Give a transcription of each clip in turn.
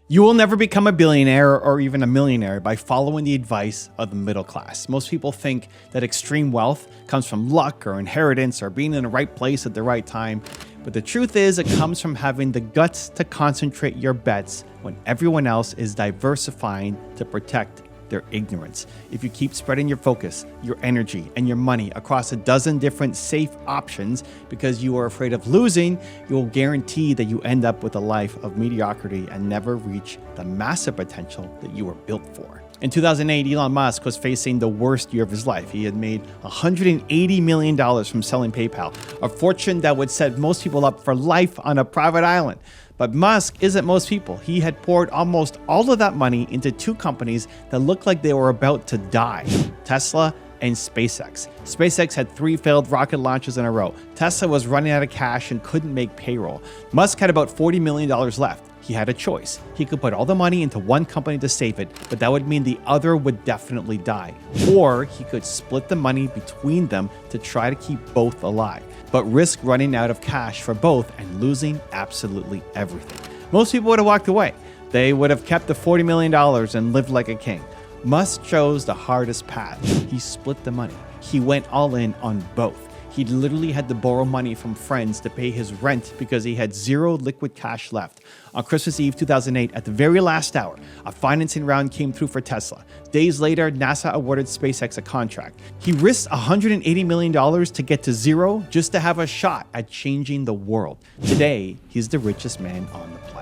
You will never become a billionaire or even a millionaire by following the advice of the middle class. Most people think that extreme wealth comes from luck or inheritance or being in the right place at the right time. But the truth is, it comes from having the guts to concentrate your bets when everyone else is diversifying to protect their ignorance. If you keep spreading your focus, your energy, and your money across a dozen different safe options because you are afraid of losing, you will guarantee that you end up with a life of mediocrity and never reach the massive potential that you were built for. In 2008, Elon Musk was facing the worst year of his life. He had made $180 million from selling PayPal, a fortune that would set most people up for life on a private island. But Musk isn't most people. He had poured almost all of that money into two companies that looked like they were about to die: Tesla and SpaceX. SpaceX had 3 failed rocket launches in a row. Tesla was running out of cash and couldn't make payroll. Musk had about $40 million left. He had a choice. He could put all the money into one company to save it, but that would mean the other would definitely die. Or he could split the money between them to try to keep both alive, but risk running out of cash for both and losing absolutely everything. Most people would have walked away. They would have kept the $40 million and lived like a king. Musk chose the hardest path. He split the money. He went all in on both. He literally had to borrow money from friends to pay his rent because he had zero liquid cash left. On Christmas Eve 2008, at the very last hour, a financing round came through for Tesla. Days later, NASA awarded SpaceX a contract. He risked $180 million to get to zero just to have a shot at changing the world. Today, he's the richest man on the planet.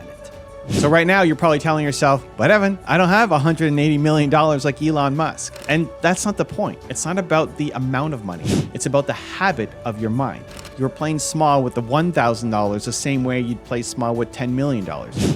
So right now, you're probably telling yourself, but Evan, I don't have $180 million like Elon Musk. And that's not the point. It's not about the amount of money. It's about the habit of your mind. You're playing small with the $1,000 the same way you'd play small with $10 million.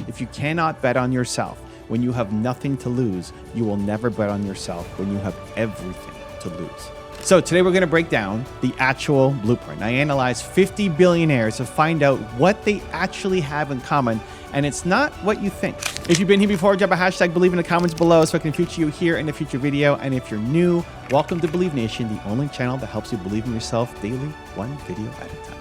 If you cannot bet on yourself when you have nothing to lose, you will never bet on yourself when you have everything to lose. So today we're going to break down the actual blueprint. I analyzed 50 billionaires to find out what they actually have in common, and it's not what you think. If you've been here before, drop a hashtag Believe in the comments below so I can feature you here in a future video. And if you're new, welcome to Believe Nation, the only channel that helps you believe in yourself daily, one video at a time.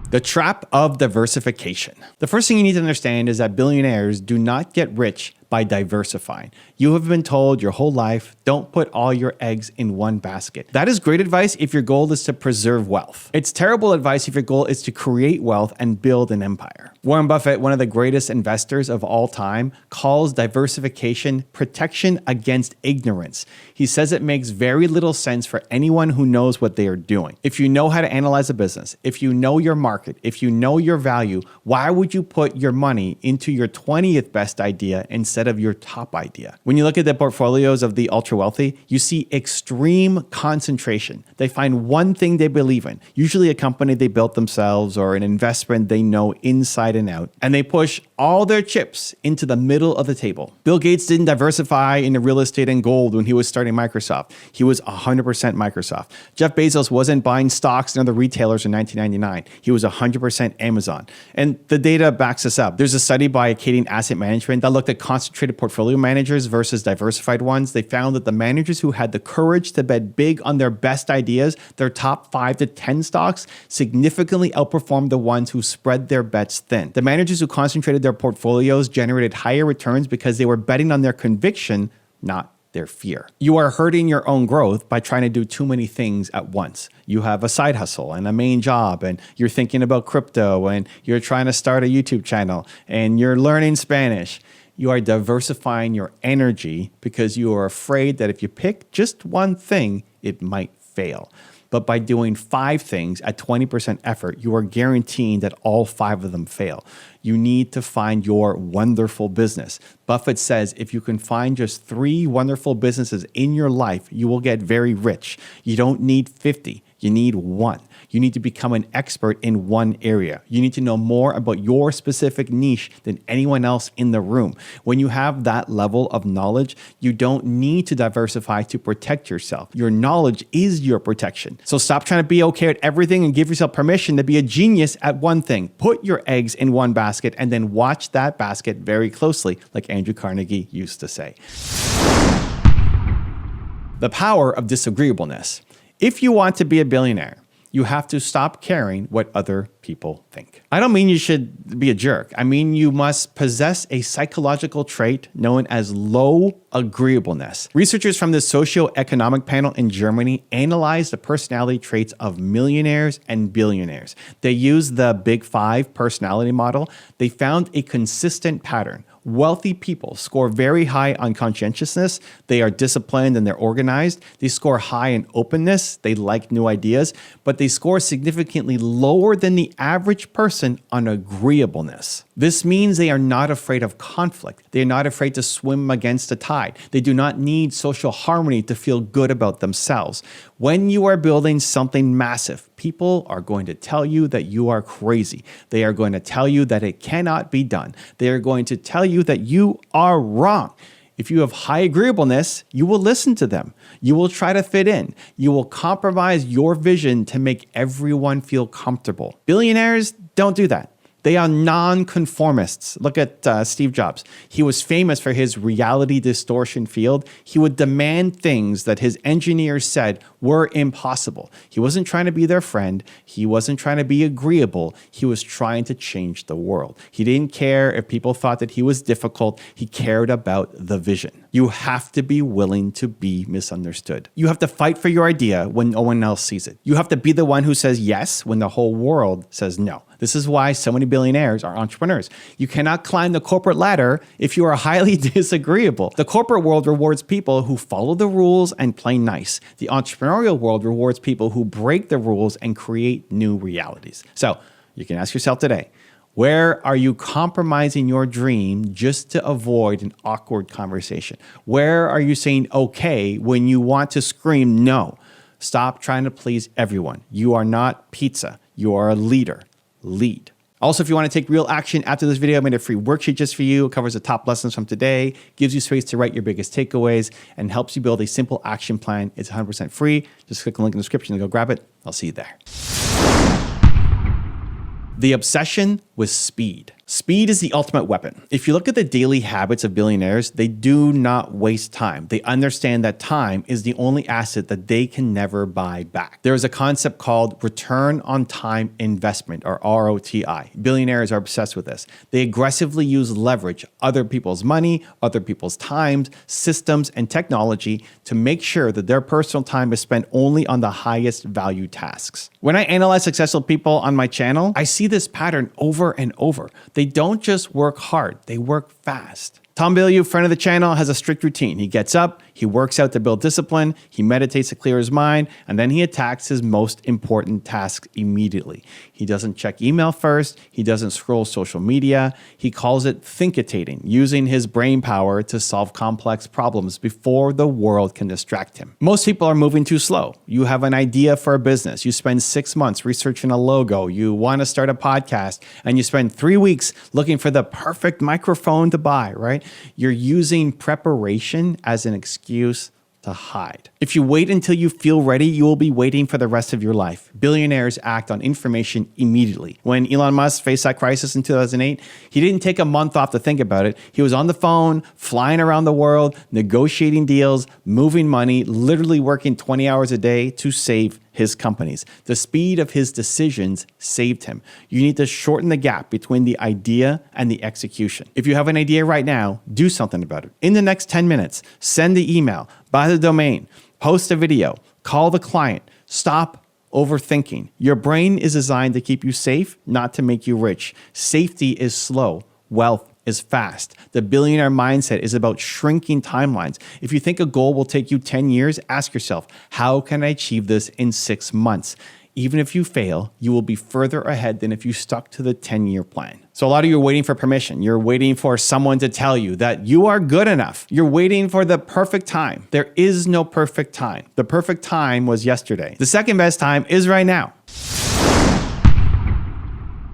The trap of diversification. The first thing you need to understand is that billionaires do not get rich by diversifying. You have been told your whole life, don't put all your eggs in one basket. That is great advice if your goal is to preserve wealth. It's terrible advice if your goal is to create wealth and build an empire. Warren Buffett, one of the greatest investors of all time, calls diversification protection against ignorance. He says it makes very little sense for anyone who knows what they are doing. If you know how to analyze a business, if you know your market, if you know your value, why would you put your money into your 20th best idea instead of your top idea? When you look at the portfolios of the ultra wealthy, you see extreme concentration. They find one thing they believe in, usually a company they built themselves or an investment they know inside and out, and they push all their chips into the middle of the table. Bill Gates didn't diversify into real estate and gold when he was starting Microsoft. He was 100% Microsoft. Jeff Bezos wasn't buying stocks in other retailers in 1999. He was 100% Amazon. And the data backs this up. There's a study by Acadian Asset Management that looked at concentrated portfolio managers versus diversified ones. They found that the managers who had the courage to bet big on their best ideas, their top 5 to 10 stocks, significantly outperformed the ones who spread their bets thin. The managers who concentrated their portfolios generated higher returns because they were betting on their conviction, not their fear. You are hurting your own growth by trying to do too many things at once. You have a side hustle and a main job, and you're thinking about crypto, and you're trying to start a YouTube channel, and you're learning Spanish. You are diversifying your energy because you are afraid that if you pick just one thing, it might fail. But by doing 5 things at 20% effort, you are guaranteeing that all 5 of them fail. You need to find your wonderful business. Buffett says if you can find just 3 wonderful businesses in your life, you will get very rich. You don't need 50. You need 1. You need to become an expert in one area. You need to know more about your specific niche than anyone else in the room. When you have that level of knowledge, you don't need to diversify to protect yourself. Your knowledge is your protection. So stop trying to be okay at everything and give yourself permission to be a genius at one thing. Put your eggs in one basket and then watch that basket very closely, like Andrew Carnegie used to say. The power of disagreeableness. If you want to be a billionaire, You have to stop caring what other people think. I don't mean you should be a jerk. I mean you must possess a psychological trait known as low agreeableness. Researchers from the socioeconomic panel in Germany analyzed the personality traits of millionaires and billionaires. They used the Big Five personality model. They found a consistent pattern. Wealthy people score very high on conscientiousness. They are disciplined and they're organized. They score high in openness. They like new ideas, but they score significantly lower than the average person on agreeableness. This means they are not afraid of conflict. They are not afraid to swim against the tide. They do not need social harmony to feel good about themselves. When you are building something massive, people are going to tell you that you are crazy. They are going to tell you that it cannot be done. They are going to tell you that you are wrong. If you have high agreeableness, you will listen to them. You will try to fit in. You will compromise your vision to make everyone feel comfortable. Billionaires don't do that. They are non-conformists. Look at Steve Jobs. He was famous for his reality distortion field. He would demand things that his engineers said were impossible. He wasn't trying to be their friend. He wasn't trying to be agreeable. He was trying to change the world. He didn't care if people thought that he was difficult. He cared about the vision. You have to be willing to be misunderstood. You have to fight for your idea when no one else sees it. You have to be the one who says yes when the whole world says no. This is why so many billionaires are entrepreneurs. You cannot climb the corporate ladder if you are highly disagreeable. The corporate world rewards people who follow the rules and play nice. The entrepreneurial world rewards people who break the rules and create new realities. So you can ask yourself today, where are you compromising your dream just to avoid an awkward conversation? Where are you saying okay when you want to scream no? Stop trying to please everyone. You are not pizza. You are a leader. Lead. Also, if you want to take real action after this video, I made a free worksheet just for you. It covers the top lessons from today, gives you space to write your biggest takeaways, and helps you build a simple action plan. It's 100% free. Just click the link in the description and go grab it. I'll see you there. The obsession with speed. Speed is the ultimate weapon. If you look at the daily habits of billionaires, they do not waste time. They understand that time is the only asset that they can never buy back. There is a concept called return on time investment, or ROTI. Billionaires are obsessed with this. They aggressively use leverage, other people's money, other people's times, systems, and technology to make sure that their personal time is spent only on the highest value tasks. When I analyze successful people on my channel, I see this pattern over and over. They don't just work hard, they work fast. Tom Bilyeu, friend of the channel, has a strict routine. He gets up, he works out to build discipline, he meditates to clear his mind, and then he attacks his most important tasks immediately. He doesn't check email first, he doesn't scroll social media, he calls it thinkitating, using his brain power to solve complex problems before the world can distract him. Most people are moving too slow. You have an idea for a business, you spend 6 months researching a logo, you want to start a podcast, and you spend 3 weeks looking for the perfect microphone to buy, right? You're using preparation as an excuse to hide. If you wait until you feel ready, you will be waiting for the rest of your life. Billionaires act on information immediately. When Elon Musk faced that crisis in 2008, he didn't take a month off to think about it. He was on the phone, flying around the world, negotiating deals, moving money, literally working 20 hours a day to save his companies. The speed of his decisions saved him. You need to shorten the gap between the idea and the execution. If you have an idea right now, do something about it. In the next 10 minutes, send the email, buy the domain, post a video, call the client, stop overthinking. Your brain is designed to keep you safe, not to make you rich. Safety is slow. Wealth is fast. The billionaire mindset is about shrinking timelines. If you think a goal will take you 10 years, ask yourself, how can I achieve this in 6 months? Even if you fail, you will be further ahead than if you stuck to the 10-year plan. So a lot of you are waiting for permission. You're waiting for someone to tell you that you are good enough. You're waiting for the perfect time. There is no perfect time. The perfect time was yesterday. The second best time is right now.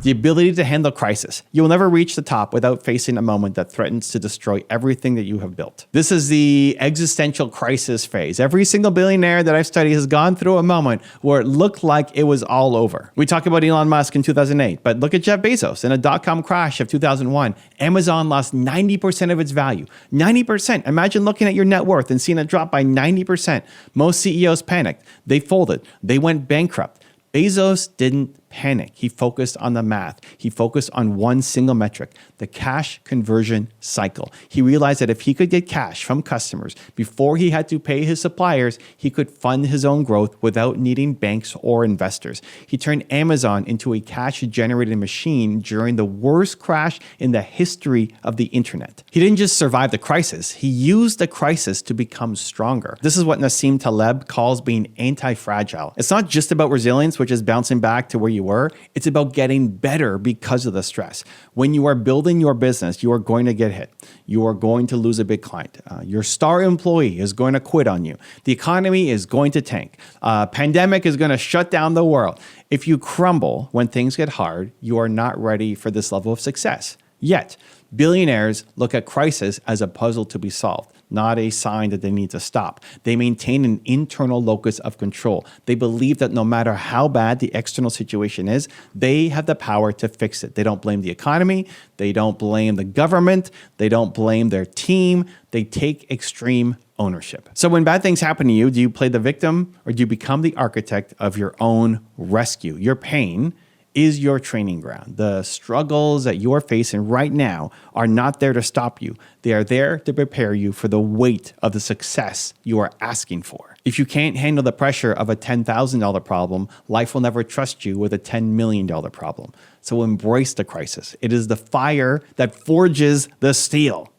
The ability to handle crisis. You will never reach the top without facing a moment that threatens to destroy everything that you have built. This is the existential crisis phase. Every single billionaire that I've studied has gone through a moment where it looked like it was all over. We talk about Elon Musk in 2008, but look at Jeff Bezos. In a dot-com crash of 2001, Amazon lost 90% of its value. 90%. Imagine looking at your net worth and seeing it drop by 90%. Most CEOs panicked. They folded. They went bankrupt. Bezos didn't panic. He focused on the math. He focused on one single metric, the cash conversion cycle. He realized that if he could get cash from customers before he had to pay his suppliers, he could fund his own growth without needing banks or investors. He turned Amazon into a cash-generating machine during the worst crash in the history of the internet. He didn't just survive the crisis, he used the crisis to become stronger. This is what Nassim Taleb calls being anti-fragile. It's not just about resilience, which is bouncing back to where you were. It's about getting better because of the stress. When you are building your business, you are going to get hit. You are going to lose a big client. Your star employee is going to quit on you. The economy is going to tank. Pandemic is going to shut down the world. If you crumble when things get hard, you are not ready for this level of success. Yet, billionaires look at crisis as a puzzle to be solved, not a sign that they need to stop. They maintain an internal locus of control. They believe that no matter how bad the external situation is, they have the power to fix it. They don't blame the economy. They don't blame the government. They don't blame their team. They take extreme ownership. So when bad things happen to you, do you play the victim or do you become the architect of your own rescue? Your pain is your training ground. The struggles that you are facing right now are not there to stop you. They are there to prepare you for the weight of the success you are asking for. If you can't handle the pressure of a $10,000 problem, life will never trust you with a $10 million problem. So embrace the crisis. It is the fire that forges the steel.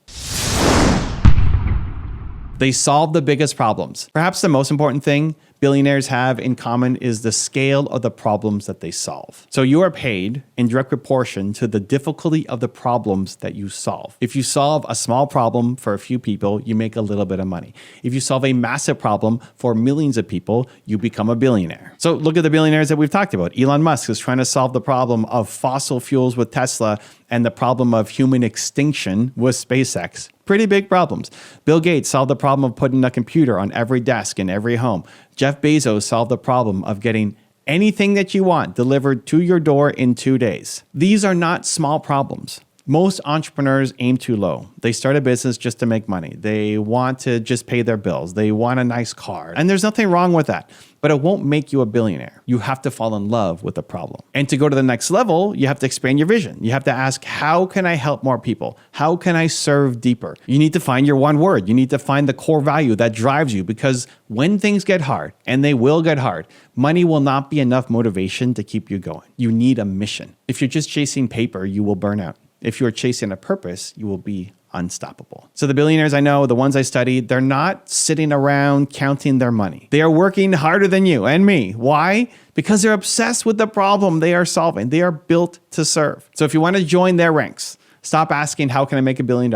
They solve the biggest problems. Perhaps the most important thing billionaires have in common is the scale of the problems that they solve. So you are paid in direct proportion to the difficulty of the problems that you solve. If you solve a small problem for a few people, you make a little bit of money. If you solve a massive problem for millions of people, you become a billionaire. So look at the billionaires that we've talked about. Elon Musk is trying to solve the problem of fossil fuels with Tesla and the problem of human extinction with SpaceX. Pretty big problems. Bill Gates solved the problem of putting a computer on every desk in every home. Jeff Bezos solved the problem of getting anything that you want delivered to your door in 2 days. These are not small problems. Most entrepreneurs aim too low. They start a business just to make money. They want to just pay their bills. They want a nice car. And there's nothing wrong with that. But it won't make you a billionaire. You have to fall in love with the problem. And to go to the next level, you have to expand your vision. You have to ask, how can I help more people? How can I serve deeper? You need to find your one word. You need to find the core value that drives you, because when things get hard, and they will get hard, money will not be enough motivation to keep you going. You need a mission. If you're just chasing paper, you will burn out. If you're chasing a purpose, you will be unstoppable. So the billionaires I know, the ones I studied, they're not sitting around counting their money. They are working harder than you and me. Why? Because they're obsessed with the problem they are solving. They are built to serve. So if you want to join their ranks, stop asking, how can I make $1 billion?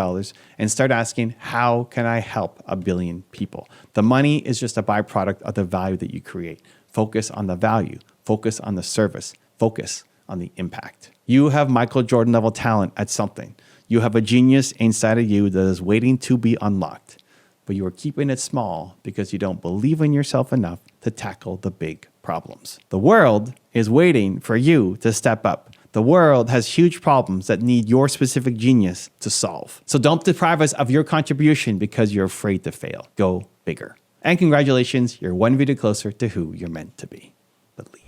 And start asking, how can I help 1 billion people? The money is just a byproduct of the value that you create. Focus on the value. Focus on the service. Focus on the impact. You have Michael Jordan level talent at something. You have a genius inside of you that is waiting to be unlocked, but you are keeping it small because you don't believe in yourself enough to tackle the big problems. The world is waiting for you to step up. The world has huge problems that need your specific genius to solve. So don't deprive us of your contribution because you're afraid to fail. Go bigger. And congratulations, you're one video closer to who you're meant to be. Believe.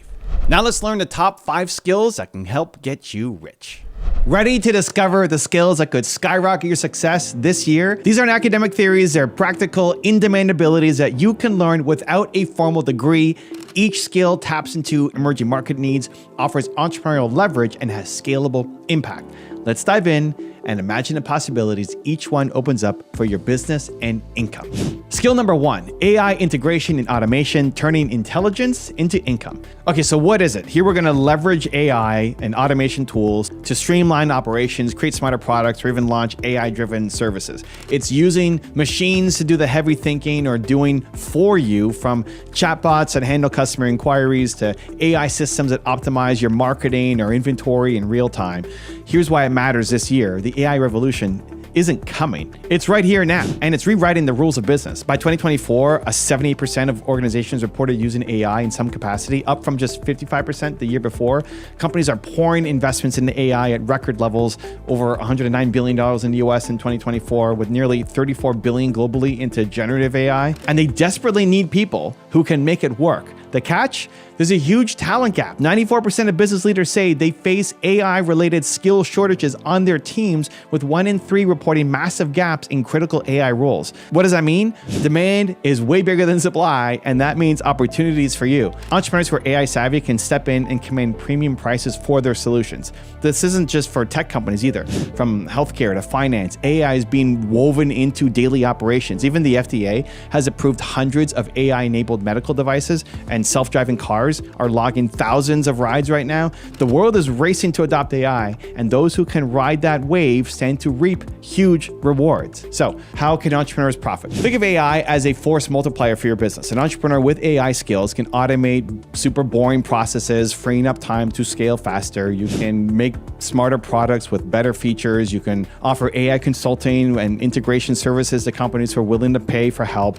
Now let's learn the top 5 skills that can help get you rich. Ready to discover the skills that could skyrocket your success this year? These aren't academic theories, they're practical, in-demand abilities that you can learn without a formal degree. Each skill taps into emerging market needs, offers entrepreneurial leverage, and has scalable impact. Let's dive in and imagine the possibilities each one opens up for your business and income. Skill number 1, AI integration and automation, turning intelligence into income. Okay, so what is it? Here we're gonna leverage AI and automation tools to streamline operations, create smarter products, or even launch AI-driven services. It's using machines to do the heavy thinking or doing for you, from chatbots that handle customer inquiries to AI systems that optimize your marketing or inventory in real time. Here's why it matters this year. The AI revolution isn't coming. It's right here now, and it's rewriting the rules of business. By 2024, 70% of organizations reported using AI in some capacity, up from just 55% the year before. Companies are pouring investments into AI at record levels, over $109 billion in the US in 2024, with nearly $34 billion globally into generative AI. And they desperately need people who can make it work. The catch? There's a huge talent gap. 94% of business leaders say they face AI-related skill shortages on their teams, with 1 in 3 reporting massive gaps in critical AI roles. What does that mean? Demand is way bigger than supply, and that means opportunities for you. Entrepreneurs who are AI savvy can step in and command premium prices for their solutions. This isn't just for tech companies either. From healthcare to finance, AI is being woven into daily operations. Even the FDA has approved hundreds of AI-enabled medical devices, and self-driving cars are logging thousands of rides right now. The world is racing to adopt AI, and those who can ride that wave stand to reap huge rewards. So, how can entrepreneurs profit? Think of AI as a force multiplier for your business. An entrepreneur with AI skills can automate super boring processes, freeing up time to scale faster. You can make smarter products with better features. You can offer AI consulting and integration services to companies who are willing to pay for help.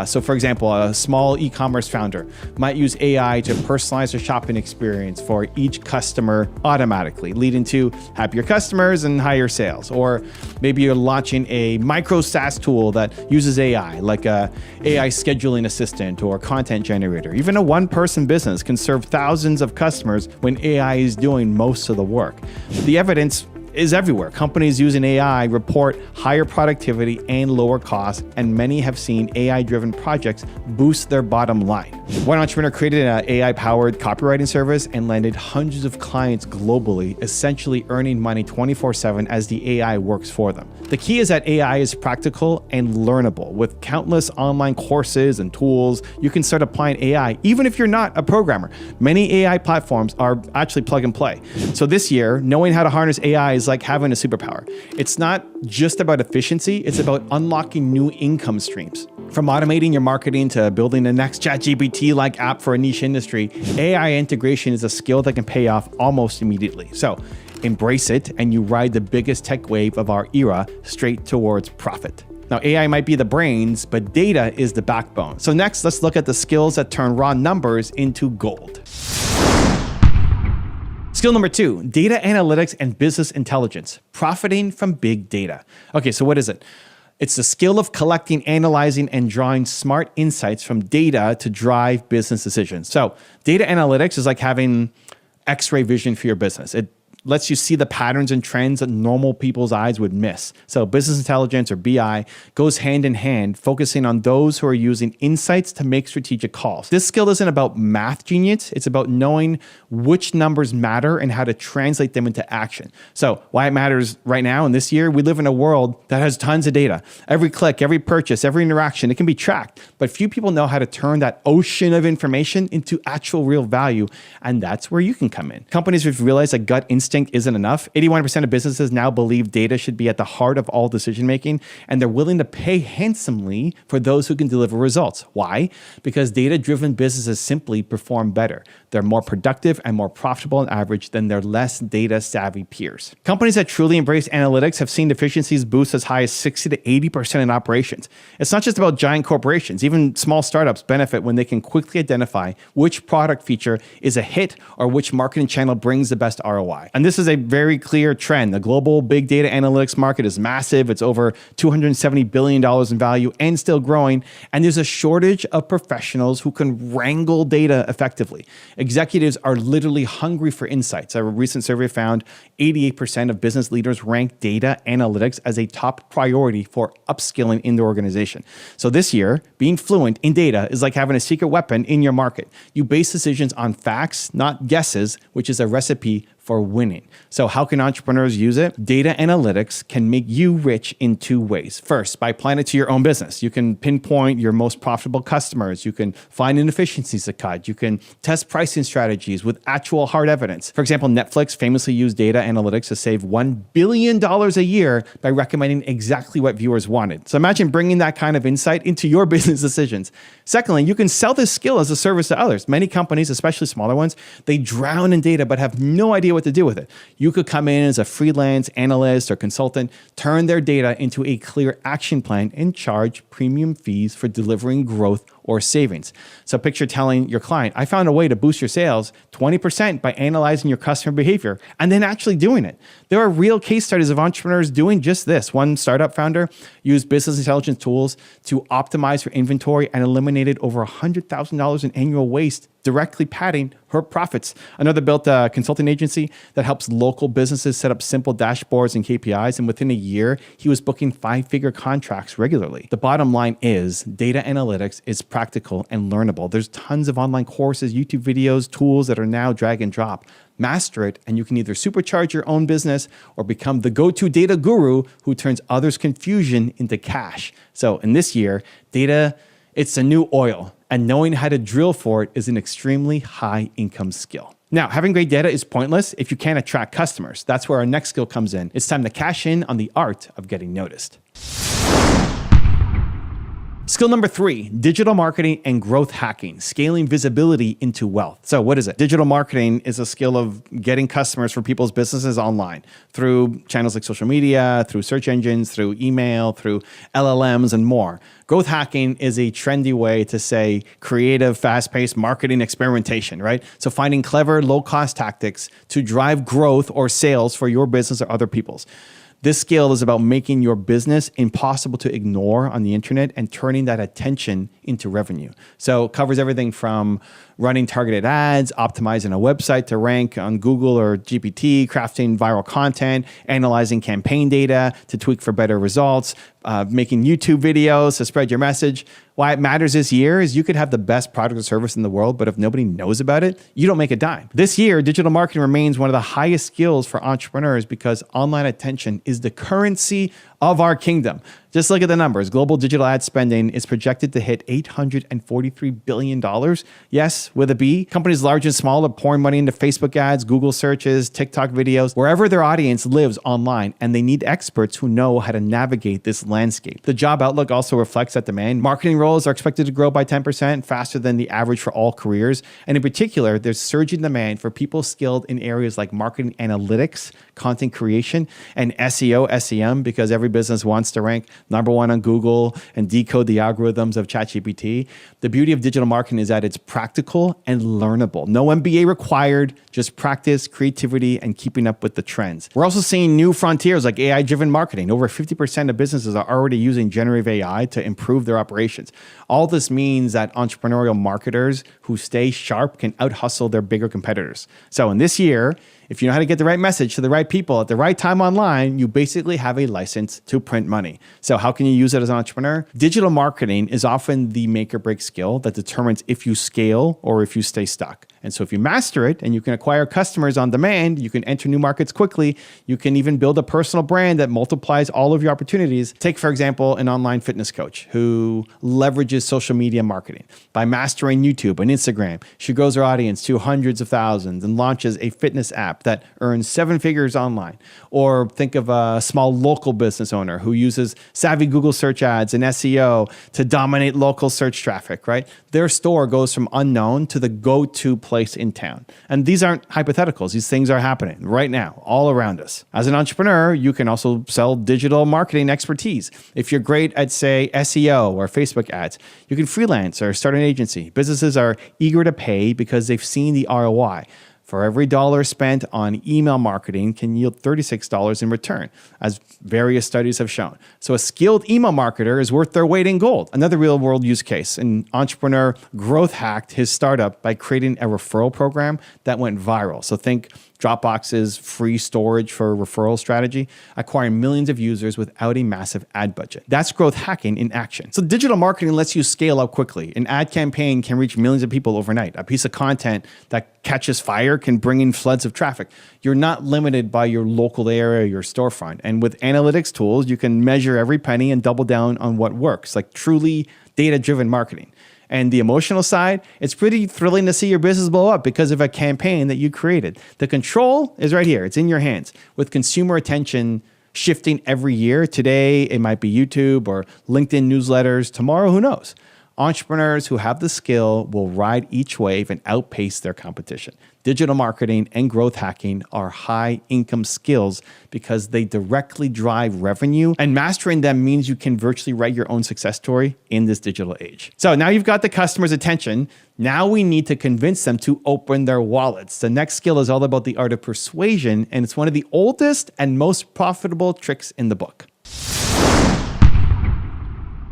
So for example, a small e-commerce founder might use AI to personalize their shopping experience for each customer automatically, leading to happier customers and higher sales. Or maybe you're launching a micro SaaS tool that uses AI, like a AI scheduling assistant or content generator. Even a one-person business can serve thousands of customers when AI is doing most of the work. The evidence is everywhere. Companies using AI report higher productivity and lower costs, and many have seen AI-driven projects boost their bottom line. One entrepreneur created an AI-powered copywriting service and landed hundreds of clients globally, essentially earning money 24/7 as the AI works for them. The key is that AI is practical and learnable. With countless online courses and tools, you can start applying AI even if you're not a programmer. Many AI platforms are actually plug and play. So this year, knowing how to harness AI is like having a superpower. It's not just about efficiency, it's about unlocking new income streams. From automating your marketing to building the next ChatGPT-like app for a niche industry, AI integration is a skill that can pay off almost immediately. So embrace it, and you ride the biggest tech wave of our era straight towards profit. Now, AI might be the brains, but data is the backbone. So next, let's look at the skills that turn raw numbers into gold. Skill number 2, data analytics and business intelligence, profiting from big data. Okay, so what is it? It's the skill of collecting, analyzing, and drawing smart insights from data to drive business decisions. So data analytics is like having X-ray vision for your business. It lets you see the patterns and trends that normal people's eyes would miss. So business intelligence, or BI, goes hand in hand, focusing on those who are using insights to make strategic calls. This skill isn't about math genius, it's about knowing which numbers matter and how to translate them into action. So why it matters right now and this year, we live in a world that has tons of data. Every click, every purchase, every interaction, it can be tracked, but few people know how to turn that ocean of information into actual real value, and that's where you can come in. Companies have realized that gut instinct isn't enough. 81% of businesses now believe data should be at the heart of all decision making, and they're willing to pay handsomely for those who can deliver results. Why? Because data-driven businesses simply perform better. They're more productive and more profitable on average than their less data-savvy peers. Companies that truly embrace analytics have seen efficiencies boost as high as 60 to 80% in operations. It's not just about giant corporations. Even small startups benefit when they can quickly identify which product feature is a hit or which marketing channel brings the best ROI. And this is a very clear trend. The global big data analytics market is massive. It's over $270 billion in value and still growing. And there's a shortage of professionals who can wrangle data effectively. Executives are literally hungry for insights. A recent survey found 88% of business leaders rank data analytics as a top priority for upskilling in their organization. So this year, being fluent in data is like having a secret weapon in your market. You base decisions on facts, not guesses, which is a recipe for winning. So how can entrepreneurs use it? Data analytics can make you rich in 2 ways. First, by applying it to your own business. You can pinpoint your most profitable customers. You can find inefficiencies to cut. You can test pricing strategies with actual hard evidence. For example, Netflix famously used data analytics to save $1 billion a year by recommending exactly what viewers wanted. So imagine bringing that kind of insight into your business decisions. Secondly, you can sell this skill as a service to others. Many companies, especially smaller ones, they drown in data but have no idea what to do with it. You could come in as a freelance analyst or consultant, turn their data into a clear action plan, and charge premium fees for delivering growth or savings. So picture telling your client, I found a way to boost your sales 20% by analyzing your customer behavior and then actually doing it. There are real case studies of entrepreneurs doing just this. One startup founder used business intelligence tools to optimize her inventory and eliminated over $100,000 in annual waste, directly padding her profits. Another built a consulting agency that helps local businesses set up simple dashboards and KPIs. And within a year, he was booking 5-figure contracts regularly. The bottom line is data analytics is practical and learnable. There's tons of online courses, YouTube videos, tools that are now drag and drop. Master it, and you can either supercharge your own business or become the go-to data guru who turns others' confusion into cash. So in this year, data, it's the new oil, and knowing how to drill for it is an extremely high income skill. Now, having great data is pointless if you can't attract customers. That's where our next skill comes in. It's time to cash in on the art of getting noticed. Skill number 3, digital marketing and growth hacking, scaling visibility into wealth. So what is it? Digital marketing is a skill of getting customers for people's businesses online through channels like social media, through search engines, through email, through LLMs and more. Growth hacking is a trendy way to say creative, fast-paced marketing experimentation, right? So finding clever, low-cost tactics to drive growth or sales for your business or other people's. This skill is about making your business impossible to ignore on the internet and turning that attention into revenue. So it covers everything from running targeted ads, optimizing a website to rank on Google or GPT, crafting viral content, analyzing campaign data to tweak for better results, making YouTube videos to spread your message. Why it matters this year is you could have the best product or service in the world, but if nobody knows about it, you don't make a dime. This year, digital marketing remains one of the highest skills for entrepreneurs because online attention is the currency of our kingdom. Just look at the numbers. Global digital ad spending is projected to hit $843 billion. Yes, with a B. Companies large and small are pouring money into Facebook ads, Google searches, TikTok videos, wherever their audience lives online, and they need experts who know how to navigate this landscape. The job outlook also reflects that demand. Marketing roles are expected to grow by 10%, faster than the average for all careers. And in particular, there's surging demand for people skilled in areas like marketing analytics, content creation, and SEO, SEM, because every business wants to rank number one on Google and decode the algorithms of ChatGPT. The beauty of digital marketing is that it's practical and learnable. No MBA required, just practice, creativity, and keeping up with the trends. We're also seeing new frontiers like AI-driven marketing. Over 50% of businesses are already using generative AI to improve their operations. All this means that entrepreneurial marketers who stay sharp can out-hustle their bigger competitors. So in this year, if you know how to get the right message to the right people at the right time online, you basically have a license to print money. So how can you use it as an entrepreneur? Digital marketing is often the make or break skill that determines if you scale or if you stay stuck. And so if you master it and you can acquire customers on demand, you can enter new markets quickly. You can even build a personal brand that multiplies all of your opportunities. Take, for example, an online fitness coach who leverages social media marketing. By mastering YouTube and Instagram, she grows her audience to hundreds of thousands and launches a fitness app that earns 7 figures online. Or think of a small local business owner who uses savvy Google search ads and SEO to dominate local search traffic, right? Their store goes from unknown to the go-to place in town. And these aren't hypotheticals. These things are happening right now, all around us. As an entrepreneur, you can also sell digital marketing expertise. If you're great at, say, SEO or Facebook ads, you can freelance or start an agency. Businesses are eager to pay because they've seen the ROI. For every dollar spent on email marketing can yield $36 in return, as various studies have shown. So a skilled email marketer is worth their weight in gold. Another real-world use case, an entrepreneur growth hacked his startup by creating a referral program that went viral. So think Dropbox's free storage for referral strategy, acquiring millions of users without a massive ad budget. That's growth hacking in action. So digital marketing lets you scale up quickly. An ad campaign can reach millions of people overnight. A piece of content that catches fire can bring in floods of traffic. You're not limited by your local area or your storefront. And with analytics tools, you can measure every penny and double down on what works, like truly data-driven marketing. And the emotional side, it's pretty thrilling to see your business blow up because of a campaign that you created. The control is right here. It's in your hands. With consumer attention shifting every year, today it might be YouTube or LinkedIn newsletters. Tomorrow, who knows? Entrepreneurs who have the skill will ride each wave and outpace their competition. Digital marketing and growth hacking are high income skills because they directly drive revenue, and mastering them means you can virtually write your own success story in this digital age. So now you've got the customer's attention. Now we need to convince them to open their wallets. The next skill is all about the art of persuasion, and it's one of the oldest and most profitable tricks in the book.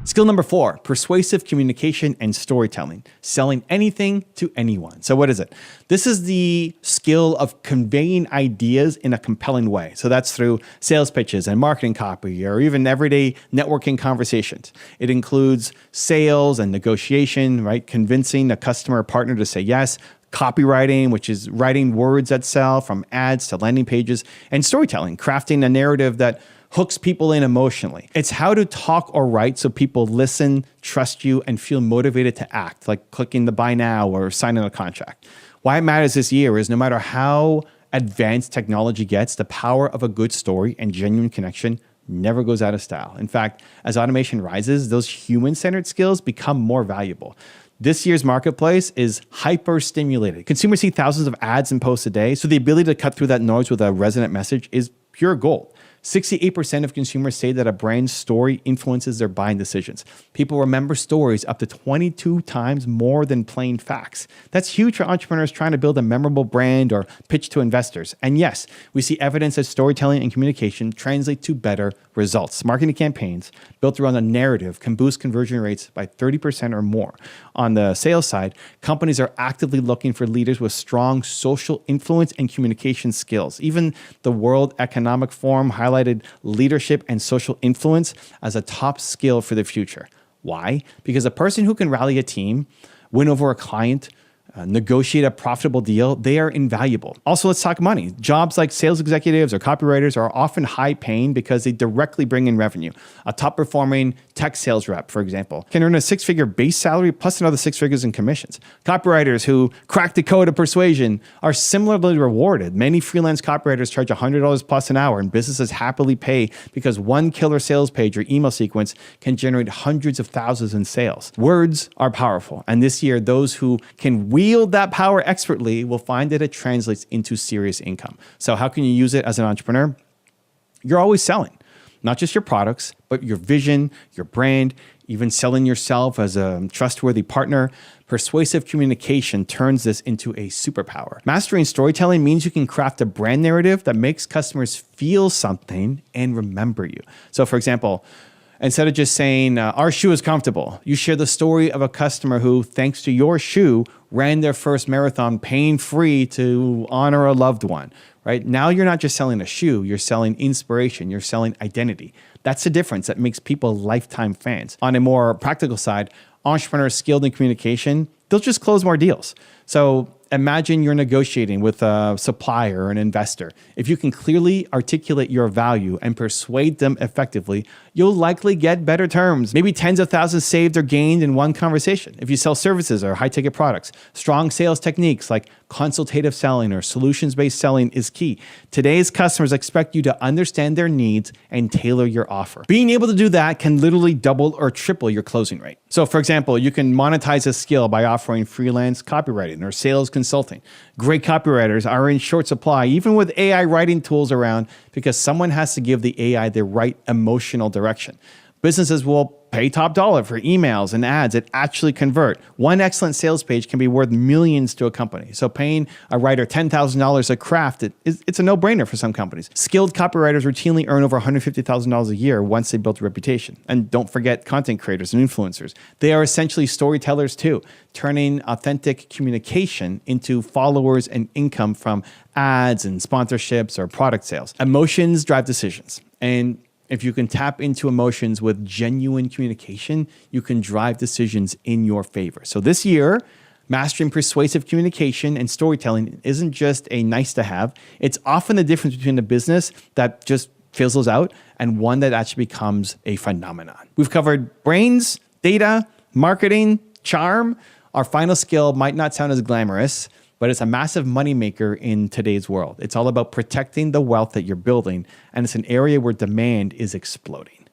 Skill number 4, persuasive communication and storytelling, selling anything to anyone. So what is it? This is the skill of conveying ideas in a compelling way. So that's through sales pitches and marketing copy or even everyday networking conversations. It includes sales and negotiation, right? Convincing a customer or partner to say yes, copywriting, which is writing words that sell from ads to landing pages, and storytelling, crafting a narrative that hooks people in emotionally. It's how to talk or write so people listen, trust you, and feel motivated to act, like clicking the buy now or signing a contract. Why it matters this year is no matter how advanced technology gets, the power of a good story and genuine connection never goes out of style. In fact, as automation rises, those human-centered skills become more valuable. This year's marketplace is hyper-stimulated. Consumers see thousands of ads and posts a day, so the ability to cut through that noise with a resonant message is pure gold. 68% of consumers say that a brand's story influences their buying decisions. People remember stories up to 22 times more than plain facts. That's huge for entrepreneurs trying to build a memorable brand or pitch to investors. And yes, we see evidence that storytelling and communication translate to better results. Marketing campaigns built around a narrative can boost conversion rates by 30% or more. On the sales side, companies are actively looking for leaders with strong social influence and communication skills. Even the World Economic Forum highlighted leadership and social influence as a top skill for the future. Why? Because a person who can rally a team, win over a client, negotiate a profitable deal, they are invaluable. Also, let's talk money. Jobs like sales executives or copywriters are often high paying because they directly bring in revenue. A top performing tech sales rep, for example, can earn a 6-figure base salary plus another 6 figures in commissions. Copywriters who crack the code of persuasion are similarly rewarded. Many freelance copywriters charge $100 plus an hour, and businesses happily pay because one killer sales page or email sequence can generate hundreds of thousands in sales. Words are powerful, and this year, those who can wield that power expertly will find that it translates into serious income. So how can you use it as an entrepreneur? You're always selling, not just your products, but your vision, your brand, even selling yourself as a trustworthy partner. Persuasive communication turns this into a superpower. Mastering storytelling means you can craft a brand narrative that makes customers feel something and remember you. So for example, instead of just saying, our shoe is comfortable, you share the story of a customer who, thanks to your shoe, ran their first marathon pain-free to honor a loved one, right? Now you're not just selling a shoe, you're selling inspiration, you're selling identity. That's the difference that makes people lifetime fans. On a more practical side, entrepreneurs skilled in communication, they'll just close more deals. So imagine you're negotiating with a supplier or an investor. If you can clearly articulate your value and persuade them effectively, you'll likely get better terms. Maybe tens of thousands saved or gained in one conversation. If you sell services or high-ticket products, strong sales techniques like consultative selling or solutions-based selling is key. Today's customers expect you to understand their needs and tailor your offer. Being able to do that can literally double or triple your closing rate. So for example, you can monetize a skill by offering freelance copywriting or sales consulting. Great copywriters are in short supply, even with AI writing tools around, because someone has to give the AI the right emotional direction. Businesses will pay top dollar for emails and ads that actually convert. One excellent sales page can be worth millions to a company. So paying a writer $10,000 a craft, it's a no-brainer for some companies. Skilled copywriters routinely earn over $150,000 a year once they build a reputation. And don't forget content creators and influencers. They are essentially storytellers too, turning authentic communication into followers and income from ads and sponsorships or product sales. Emotions drive decisions. And if you can tap into emotions with genuine communication, you can drive decisions in your favor. So this year, mastering persuasive communication and storytelling isn't just a nice to have. It's often the difference between a business that just fizzles out and one that actually becomes a phenomenon. We've covered brains, data, marketing, charm. Our final skill might not sound as glamorous, but it's a massive moneymaker in today's world. It's all about protecting the wealth that you're building, and it's an area where demand is exploding.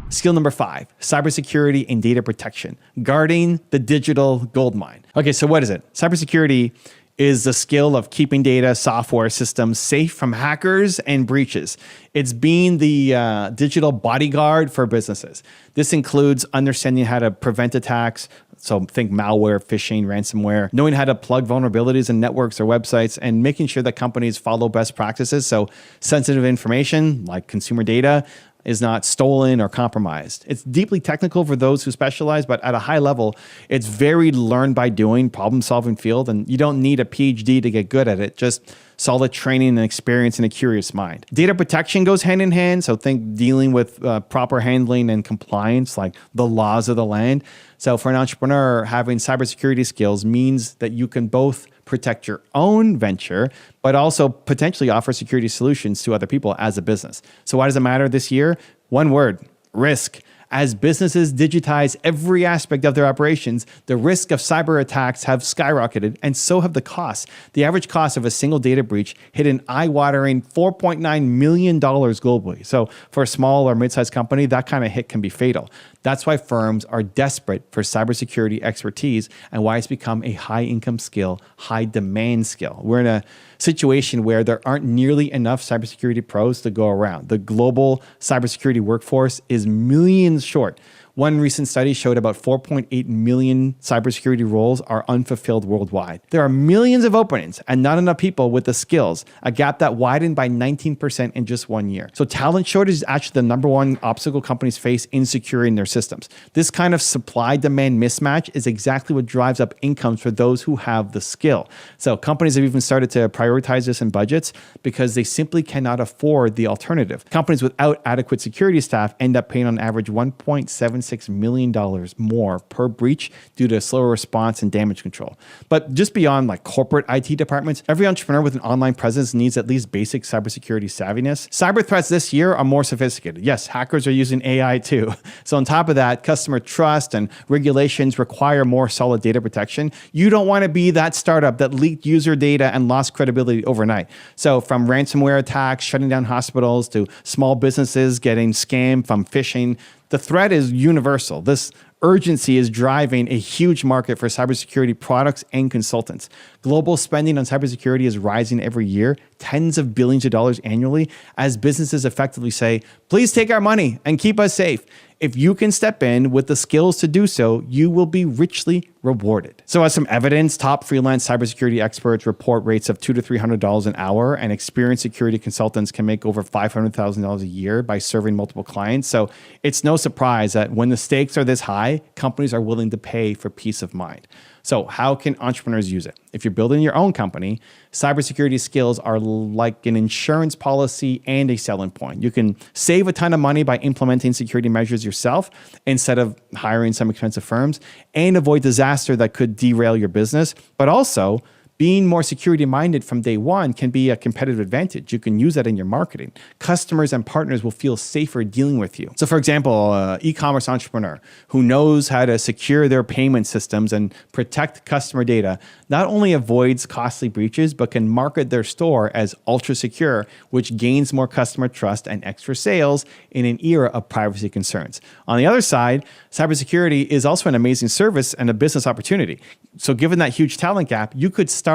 Skill number 5, cybersecurity and data protection, guarding the digital goldmine. Okay, so what is it? Cybersecurity is the skill of keeping data, software systems safe from hackers and breaches. It's being the digital bodyguard for businesses. This includes understanding how to prevent attacks. So think malware, phishing, ransomware, knowing how to plug vulnerabilities in networks or websites, and making sure that companies follow best practices. So sensitive information like consumer data is not stolen or compromised. It's deeply technical for those who specialize, but at a high level, it's very learn by doing, problem-solving field, and you don't need a PhD to get good at it, just solid training and experience and a curious mind. Data protection goes hand in hand, so think dealing with proper handling and compliance, like the laws of the land. So for an entrepreneur, having cybersecurity skills means that you can both protect your own venture, but also potentially offer security solutions to other people as a business. So why does it matter this year? One word: risk. As businesses digitize every aspect of their operations, the risk of cyber attacks have skyrocketed, and so have the costs. The average cost of a single data breach hit an eye-watering $4.9 million globally. So for a small or mid-sized company, that kind of hit can be fatal. That's why firms are desperate for cybersecurity expertise and why it's become a high-income skill, high-demand skill. We're in a situation where there aren't nearly enough cybersecurity pros to go around. The global cybersecurity workforce is millions short. One recent study showed about 4.8 million cybersecurity roles are unfulfilled worldwide. There are millions of openings and not enough people with the skills, a gap that widened by 19% in just 1 year. So talent shortage is actually the number one obstacle companies face in securing their systems. This kind of supply-demand mismatch is exactly what drives up incomes for those who have the skill. So companies have even started to prioritize this in budgets because they simply cannot afford the alternative. Companies without adequate security staff end up paying on average $1.76 million more per breach due to slower response and damage control. But just beyond like corporate IT departments, every entrepreneur with an online presence needs at least basic cybersecurity savviness. Cyber threats this year are more sophisticated. Yes, hackers are using AI too. So on top of that, customer trust and regulations require more solid data protection. You don't want to be that startup that leaked user data and lost credibility overnight. So from ransomware attacks, shutting down hospitals, to small businesses getting scammed from phishing, the threat is universal. This urgency is driving a huge market for cybersecurity products and consultants. Global spending on cybersecurity is rising every year, tens of billions of dollars annually, as businesses effectively say, please take our money and keep us safe. If you can step in with the skills to do so, you will be richly rewarded. So as some evidence, top freelance cybersecurity experts report rates of $200 to $300 an hour, and experienced security consultants can make over $500,000 a year by serving multiple clients. So it's no surprise that when the stakes are this high, companies are willing to pay for peace of mind. So how can entrepreneurs use it? If you're building your own company, cybersecurity skills are like an insurance policy and a selling point. You can save a ton of money by implementing security measures yourself instead of hiring some expensive firms, and avoid disaster that could derail your business. But also, being more security-minded from day one can be a competitive advantage. You can use that in your marketing. Customers and partners will feel safer dealing with you. So for example, an e-commerce entrepreneur who knows how to secure their payment systems and protect customer data not only avoids costly breaches, but can market their store as ultra secure, which gains more customer trust and extra sales in an era of privacy concerns. On the other side, cybersecurity is also an amazing service and a business opportunity. So given that huge talent gap, you could start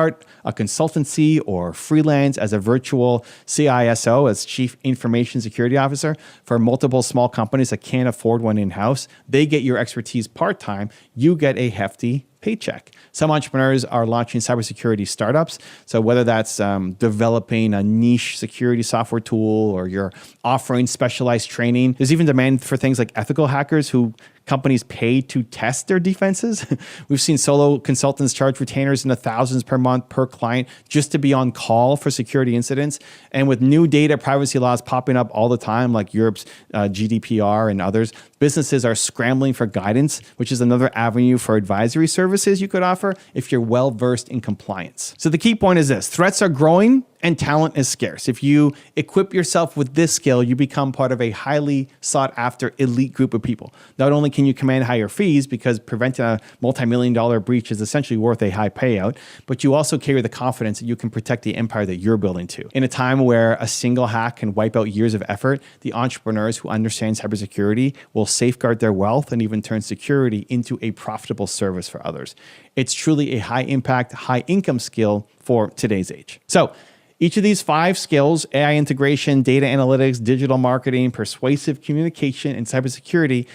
a consultancy or freelance as a virtual CISO, as Chief Information Security Officer, for multiple small companies that can't afford one in-house. They get your expertise part-time. You get a hefty paycheck. Some entrepreneurs are launching cybersecurity startups. So whether that's developing a niche security software tool, or you're offering specialized training, there's even demand for things like ethical hackers who companies pay to test their defenses. We've seen solo consultants charge retainers in the thousands per month per client just to be on call for security incidents. And with new data privacy laws popping up all the time, like Europe's GDPR and others, businesses are scrambling for guidance, which is another avenue for advisory services you could offer if you're well-versed in compliance. So the key point is this: threats are growing and talent is scarce. If you equip yourself with this skill, you become part of a highly sought after elite group of people. Not only can you command higher fees because preventing a multi-million-dollar breach is essentially worth a high payout, but you also carry the confidence that you can protect the empire that you're building to. In a time where a single hack can wipe out years of effort, the entrepreneurs who understand cybersecurity will safeguard their wealth and even turn security into a profitable service for others. It's truly a high impact, high income skill for today's age. So each of these 5 skills, AI integration, data analytics, digital marketing, persuasive communication, and cybersecurity,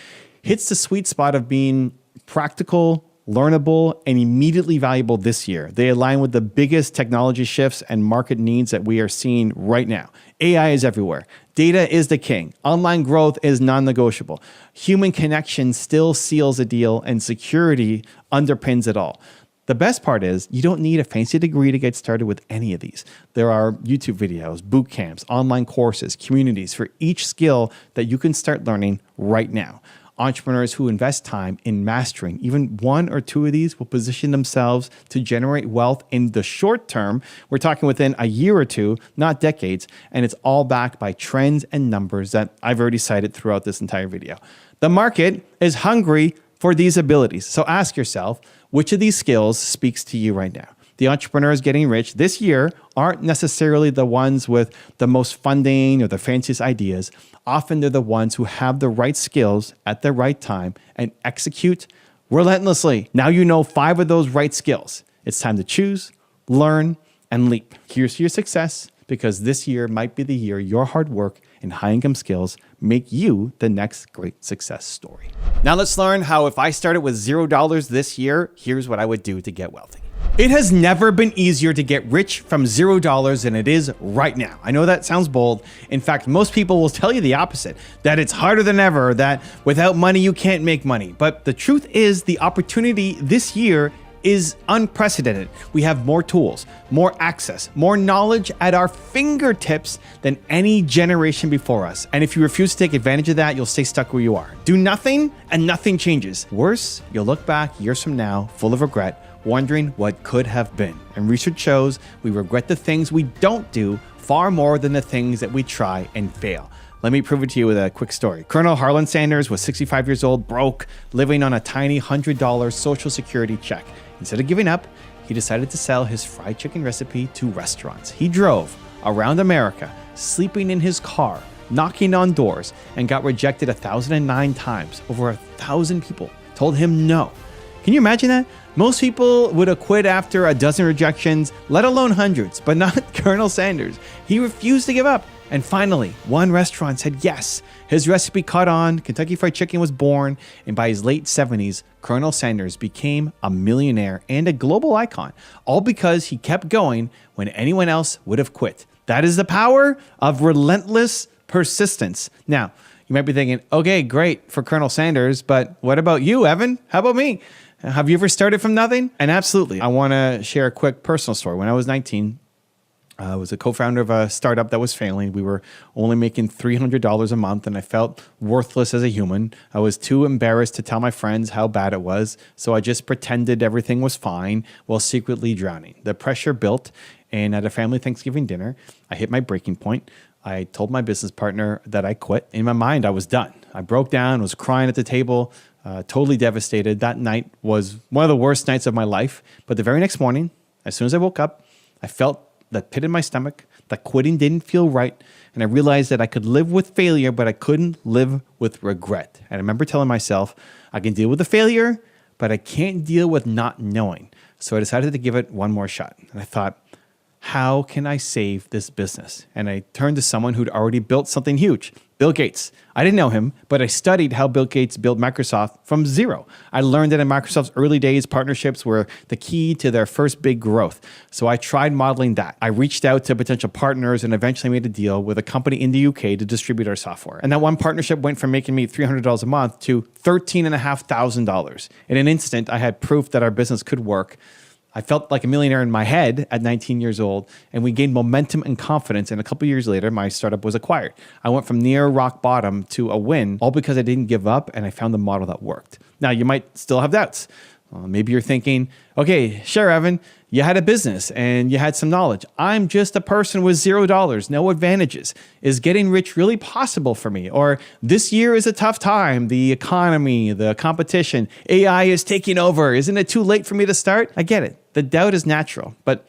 hits the sweet spot of being practical, learnable, and immediately valuable this year. They align with the biggest technology shifts and market needs that we are seeing right now. AI is everywhere. Data is the king. Online growth is non-negotiable. Human connection still seals a deal, and security underpins it all. The best part is you don't need a fancy degree to get started with any of these. There are YouTube videos, boot camps, online courses, communities for each skill that you can start learning right now. Entrepreneurs who invest time in mastering even 1 or 2 of these will position themselves to generate wealth in the short term. We're talking within a year or 2, not decades, and it's all backed by trends and numbers that I've already cited throughout this entire video. The market is hungry for these abilities. So ask yourself, which of these skills speaks to you right now? The entrepreneurs getting rich this year aren't necessarily the ones with the most funding or the fanciest ideas. Often they're the ones who have the right skills at the right time and execute relentlessly. Now you know 5 of those right skills. It's time to choose, learn, and leap. Here's to your success, because this year might be the year your hard work and high income skills make you the next great success story. Now let's learn how if I started with $0 this year, here's what I would do to get wealthy. It has never been easier to get rich from $0 than it is right now. I know that sounds bold. In fact, most people will tell you the opposite, that it's harder than ever, that without money, you can't make money. But the truth is the opportunity this year is unprecedented. We have more tools, more access, more knowledge at our fingertips than any generation before us. And if you refuse to take advantage of that, you'll stay stuck where you are. Do nothing and nothing changes. Worse, you'll look back years from now full of regret, wondering what could have been. And research shows we regret the things we don't do far more than the things that we try and fail. Let me prove it to you with a quick story. Colonel Harlan Sanders was 65 years old, broke, living on a tiny $100 Social Security check. Instead of giving up, he decided to sell his fried chicken recipe to restaurants. He drove around America, sleeping in his car, knocking on doors, and got rejected 1,009 times. Over 1,000 people told him no. Can you imagine that? Most people would have quit after a dozen rejections, let alone hundreds, but not Colonel Sanders. He refused to give up. And finally, one restaurant said yes. His recipe caught on, Kentucky Fried Chicken was born, and by his late 70s, Colonel Sanders became a millionaire and a global icon, all because he kept going when anyone else would have quit. That is the power of relentless persistence. Now, you might be thinking, okay, great for Colonel Sanders, but what about you, Evan? How about me? Have you ever started from nothing? And absolutely, I want to share a quick personal story. When I was 19, I was a co-founder of a startup that was failing. We were only making $300 a month, and I felt worthless as a human. I was too embarrassed to tell my friends how bad it was, so I just pretended everything was fine while secretly drowning. The pressure built, and at a family Thanksgiving dinner, I hit my breaking point. I told my business partner that I quit. In my mind, I was done. I broke down, was crying at the table, totally devastated. That night was one of the worst nights of my life. But the very next morning, as soon as I woke up, I felt that pit in my stomach, that quitting didn't feel right. And I realized that I could live with failure, but I couldn't live with regret. And I remember telling myself, I can deal with the failure, but I can't deal with not knowing. So I decided to give it one more shot. And I thought, how can I save this business? And I turned to someone who'd already built something huge, Bill Gates. I didn't know him, but I studied how Bill Gates built Microsoft from zero. I learned that in Microsoft's early days, partnerships were the key to their first big growth. So I tried modeling that. I reached out to potential partners and eventually made a deal with a company in the UK to distribute our software. And that one partnership went from making me $300 a month to $13,500. In an instant, I had proof that our business could work. I felt like a millionaire in my head at 19 years old, and we gained momentum and confidence. And a couple years later, my startup was acquired. I went from near rock bottom to a win, all because I didn't give up and I found the model that worked. Now, you might still have doubts. Maybe you're thinking, okay, sure, Evan, you had a business and you had some knowledge. I'm just a person with $0, no advantages. Is getting rich really possible for me? Or this year is a tough time. The economy, the competition, AI is taking over. Isn't it too late for me to start? I get it. The doubt is natural, but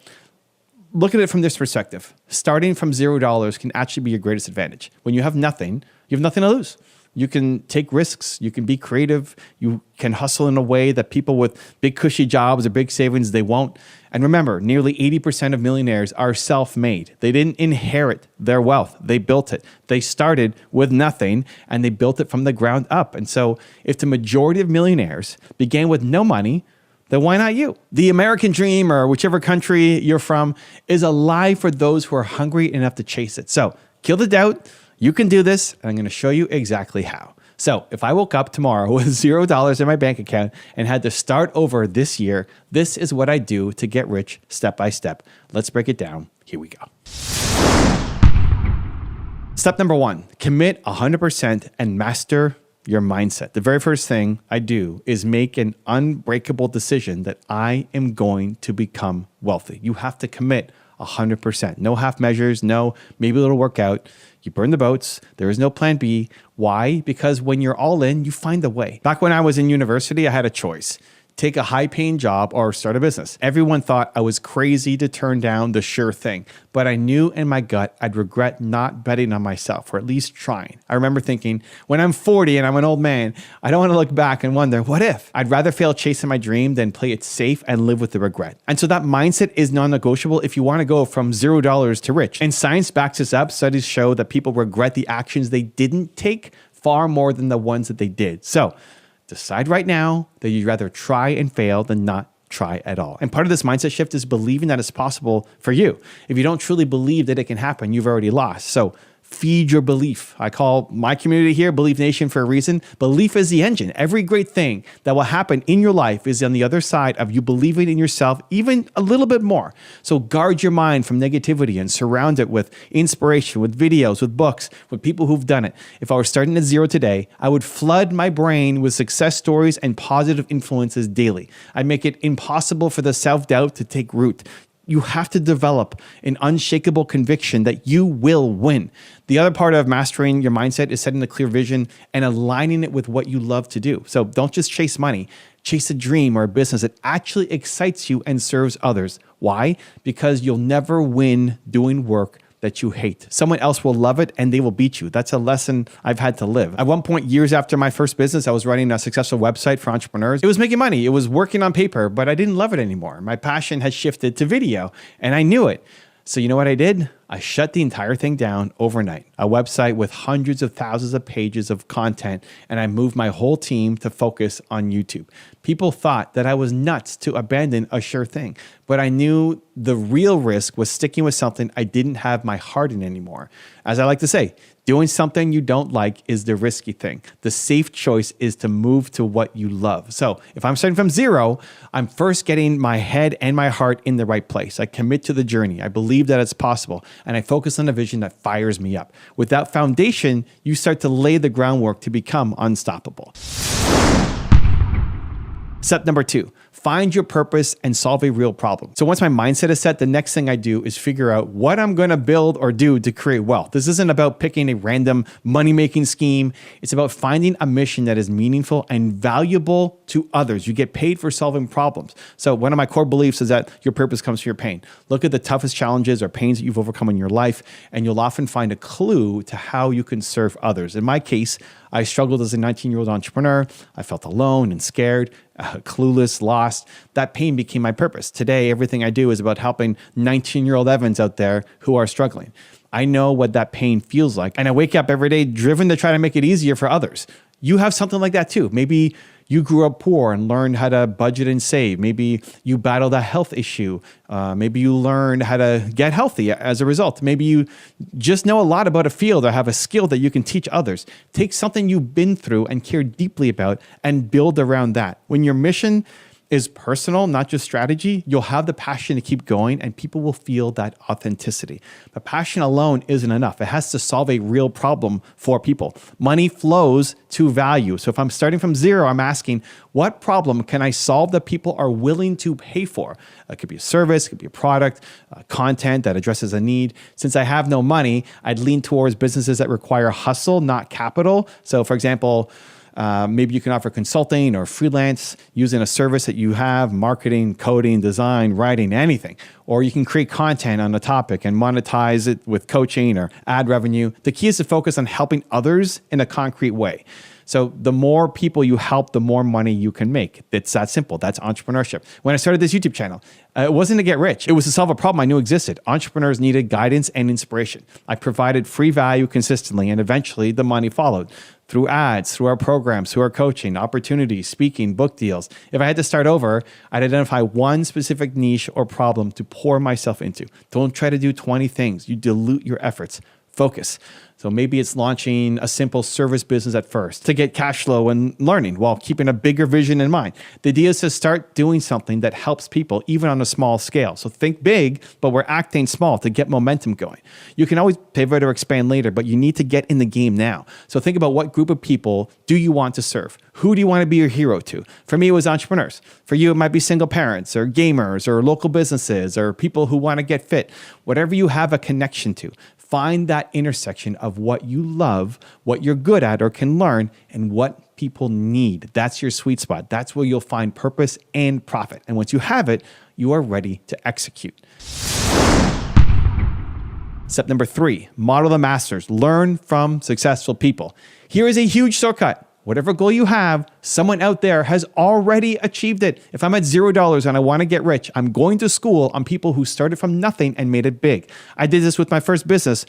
look at it from this perspective. Starting from $0 can actually be your greatest advantage. When you have nothing to lose. You can take risks. You can be creative. You can hustle in a way that people with big cushy jobs or big savings, they won't. And remember, nearly 80% of millionaires are self-made. They didn't inherit their wealth. They built it. They started with nothing and they built it from the ground up. And so if the majority of millionaires began with no money, then why not you? The American dream, or whichever country you're from, is alive for those who are hungry enough to chase it. So kill the doubt. You can do this, and I'm going to show you exactly how. So if I woke up tomorrow with $0 in my bank account and had to start over this year, this is what I do to get rich step by step. Let's break it down. Here we go. Step number 1, commit 100% and master your mindset. The very first thing I do is make an unbreakable decision that I am going to become wealthy. You have to commit 100%. No half measures, no maybe it'll work out. You burn the boats. There is no plan B. Why? Because when you're all in, you find a way. Back when I was in university, I had a choice. Take a high-paying job or start a business. Everyone thought I was crazy to turn down the sure thing, but I knew in my gut I'd regret not betting on myself, or at least trying. I remember thinking, when I'm 40 and I'm an old man, I don't want to look back and wonder, what if? I'd rather fail chasing my dream than play it safe and live with the regret. And so that mindset is non-negotiable if you want to go from $0 to rich. And science backs this up. Studies show that people regret the actions they didn't take far more than the ones that they did. So decide right now that you'd rather try and fail than not try at all. And part of this mindset shift is believing that it's possible for you. If you don't truly believe that it can happen, you've already lost. So feed your belief. I call my community here Belief Nation for a reason. Belief is the engine. Every great thing that will happen in your life is on the other side of you believing in yourself even a little bit more. So guard your mind from negativity and surround it with inspiration, with videos, with books, with people who've done it. If I were starting at zero today, I would flood my brain with success stories and positive influences daily. I'd make it impossible for the self-doubt to take root. You have to develop an unshakable conviction that you will win. The other part of mastering your mindset is setting a clear vision and aligning it with what you love to do. So don't just chase money. Chase a dream or a business that actually excites you and serves others. Why? Because you'll never win doing work that you hate. Someone else will love it and they will beat you. That's a lesson I've had to live. At one point, years after my first business, I was running a successful website for entrepreneurs. It was making money. It was working on paper, but I didn't love it anymore. My passion had shifted to video and I knew it. So you know what I did? I shut the entire thing down overnight. A website with hundreds of thousands of pages of content, and I moved my whole team to focus on YouTube. People thought that I was nuts to abandon a sure thing, but I knew the real risk was sticking with something I didn't have my heart in anymore. As I like to say, doing something you don't like is the risky thing. The safe choice is to move to what you love. So if I'm starting from zero, I'm first getting my head and my heart in the right place. I commit to the journey. I believe that it's possible. And I focus on a vision that fires me up. With that foundation, you start to lay the groundwork to become unstoppable. Step number 2, find your purpose and solve a real problem. So once my mindset is set, the next thing I do is figure out what I'm going to build or do to create wealth. This isn't about picking a random money-making scheme. It's about finding a mission that is meaningful and valuable to others. You get paid for solving problems. So one of my core beliefs is that your purpose comes from your pain. Look at the toughest challenges or pains that you've overcome in your life, and you'll often find a clue to how you can serve others. In my case, I struggled as a 19-year-old entrepreneur. I felt alone and scared, clueless, lost. That pain became my purpose. Today, everything I do is about helping 19-year-old Evans out there who are struggling. I know what that pain feels like, and I wake up every day driven to try to make it easier for others. You have something like that too. Maybe you grew up poor and learned how to budget and save. Maybe you battled a health issue. Maybe you learned how to get healthy as a result. Maybe you just know a lot about a field or have a skill that you can teach others. Take something you've been through and care deeply about and build around that. When your mission is personal, not just strategy, you'll have the passion to keep going and people will feel that authenticity. But passion alone isn't enough. It has to solve a real problem for people. Money flows to value. So if I'm starting from zero, I'm asking, what problem can I solve that people are willing to pay for? It could be a service, it could be a product, content that addresses a need. Since I have no money, I'd lean towards businesses that require hustle, not capital. So for example, maybe you can offer consulting or freelance using a service that you have, marketing, coding, design, writing, anything. Or you can create content on a topic and monetize it with coaching or ad revenue. The key is to focus on helping others in a concrete way. So the more people you help, the more money you can make. It's that simple. That's entrepreneurship. When I started this YouTube channel, it wasn't to get rich. It was to solve a problem I knew existed. Entrepreneurs needed guidance and inspiration. I provided free value consistently, and eventually the money followed. Through ads, through our programs, through our coaching, opportunities, speaking, book deals. If I had to start over, I'd identify one specific niche or problem to pour myself into. Don't try to do 20 things. You dilute your efforts. Focus. So maybe it's launching a simple service business at first to get cash flow and learning while keeping a bigger vision in mind. The idea is to start doing something that helps people even on a small scale. So think big, but we're acting small to get momentum going. You can always pivot or expand later, but you need to get in the game now. So think about what group of people do you want to serve? Who do you want to be your hero to? For me, it was entrepreneurs. For you, it might be single parents or gamers or local businesses or people who want to get fit. Whatever you have a connection to, find that intersection of what you love, what you're good at or can learn, and what people need. That's your sweet spot. That's where you'll find purpose and profit. And once you have it, you are ready to execute. Step number 3, model the masters. Learn from successful people. Here is a huge shortcut. Whatever goal you have, someone out there has already achieved it. If I'm at $0 and I want to get rich, I'm going to school on people who started from nothing and made it big. I did this with my first business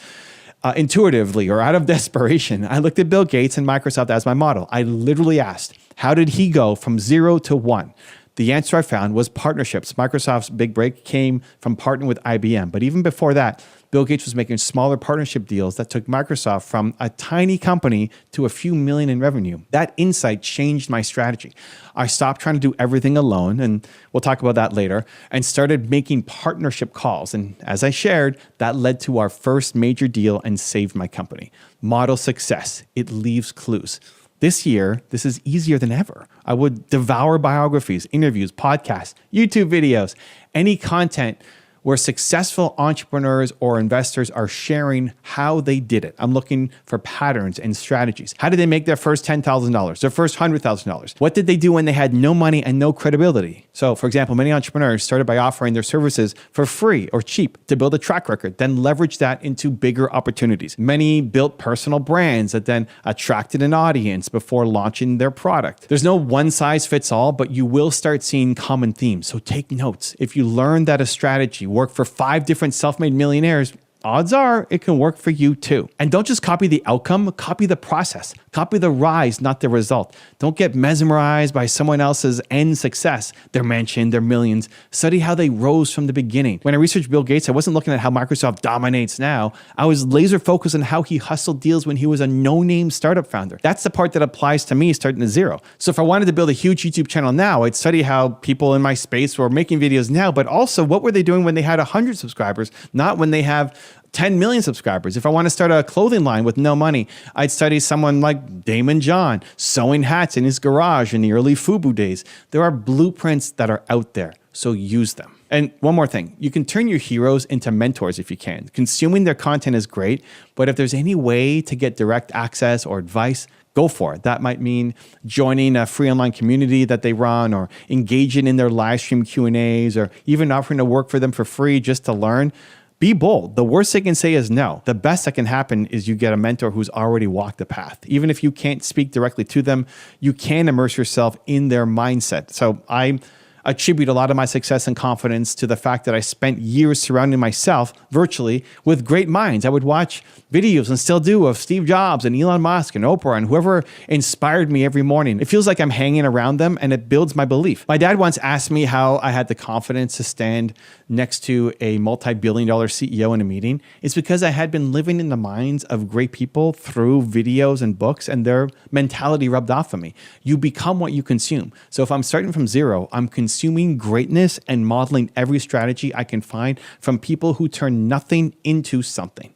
intuitively or out of desperation. I looked at Bill Gates and Microsoft as my model. I literally asked, how did he go from 0 to 1? The answer I found was partnerships. Microsoft's big break came from partnering with IBM. But even before that, Bill Gates was making smaller partnership deals that took Microsoft from a tiny company to a few million in revenue. That insight changed my strategy. I stopped trying to do everything alone, and we'll talk about that later, and started making partnership calls. And as I shared, that led to our first major deal and saved my company. Model success. It leaves clues. This year, this is easier than ever. I would devour biographies, interviews, podcasts, YouTube videos, any content where successful entrepreneurs or investors are sharing how they did it. I'm looking for patterns and strategies. How did they make their first $10,000, their first $100,000? What did they do when they had no money and no credibility? So, for example, many entrepreneurs started by offering their services for free or cheap to build a track record, then leverage that into bigger opportunities. Many built personal brands that then attracted an audience before launching their product. There's no one size fits all, but you will start seeing common themes. So take notes. If you learn that a strategy worked for 5 different self-made millionaires, odds are it can work for you too. And don't just copy the outcome, copy the process. Copy the rise, not the result. Don't get mesmerized by someone else's end success, their mansion, their millions. Study how they rose from the beginning. When I researched Bill Gates, I wasn't looking at how Microsoft dominates now. I was laser focused on how he hustled deals when he was a no-name startup founder. That's the part that applies to me starting at 0. So if I wanted to build a huge YouTube channel now, I'd study how people in my space were making videos now, but also what were they doing when they had 100 subscribers, not when they have 10 million subscribers. If I want to start a clothing line with no money, I'd study someone like Damon John sewing hats in his garage in the early FUBU days. There are blueprints that are out there, so use them. And one more thing, you can turn your heroes into mentors if you can. Consuming their content is great, but if there's any way to get direct access or advice, go for it. That might mean joining a free online community that they run, or engaging in their live stream Q&As, or even offering to work for them for free just to learn. Be bold. The worst they can say is no. The best that can happen is you get a mentor who's already walked the path. Even if you can't speak directly to them, you can immerse yourself in their mindset. So I attribute a lot of my success and confidence to the fact that I spent years surrounding myself virtually with great minds. I would watch videos, and still do, of Steve Jobs and Elon Musk and Oprah and whoever inspired me every morning. It feels like I'm hanging around them, and it builds my belief. My dad once asked me how I had the confidence to stand next to a multi-billion-dollar CEO in a meeting. It's because I had been living in the minds of great people through videos and books, and their mentality rubbed off on me. You become what you consume. So if I'm starting from 0, I'm consuming consuming greatness and modeling every strategy I can find from people who turn nothing into something.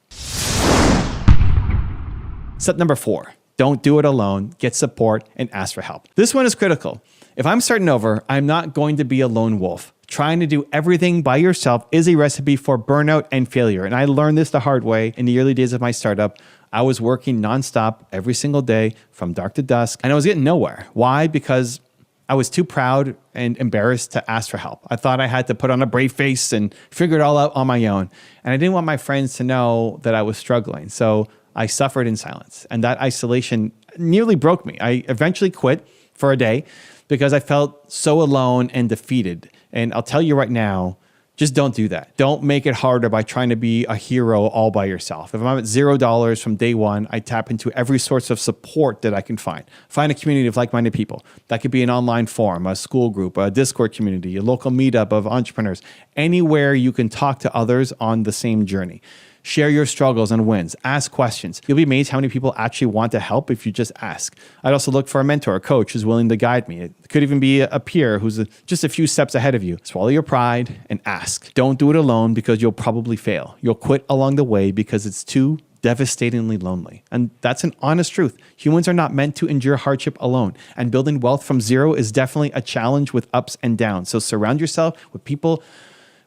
Step number 4, don't do it alone, get support and ask for help. This one is critical. If I'm starting over, I'm not going to be a lone wolf. Trying to do everything by yourself is a recipe for burnout and failure. And I learned this the hard way in the early days of my startup. I was working nonstop every single day from dark to dusk, and I was getting nowhere. Why? Because I was too proud and embarrassed to ask for help. I thought I had to put on a brave face and figure it all out on my own. And I didn't want my friends to know that I was struggling. So I suffered in silence. And that isolation nearly broke me. I eventually quit for a day because I felt so alone and defeated. And I'll tell you right now, just don't do that. Don't make it harder by trying to be a hero all by yourself. If I'm at $0 from day one, I tap into every source of support that I can find. Find a community of like-minded people. That could be an online forum, a school group, a Discord community, a local meetup of entrepreneurs, anywhere you can talk to others on the same journey. Share your struggles and wins. Ask questions. You'll be amazed how many people actually want to help if you just ask. I'd also look for a mentor, a coach who's willing to guide me. It could even be a peer who's just a few steps ahead of you. Swallow your pride and ask. Don't do it alone because you'll probably fail. You'll quit along the way because it's too devastatingly lonely. And that's an honest truth. Humans are not meant to endure hardship alone. And building wealth from zero is definitely a challenge with ups and downs. So surround yourself with people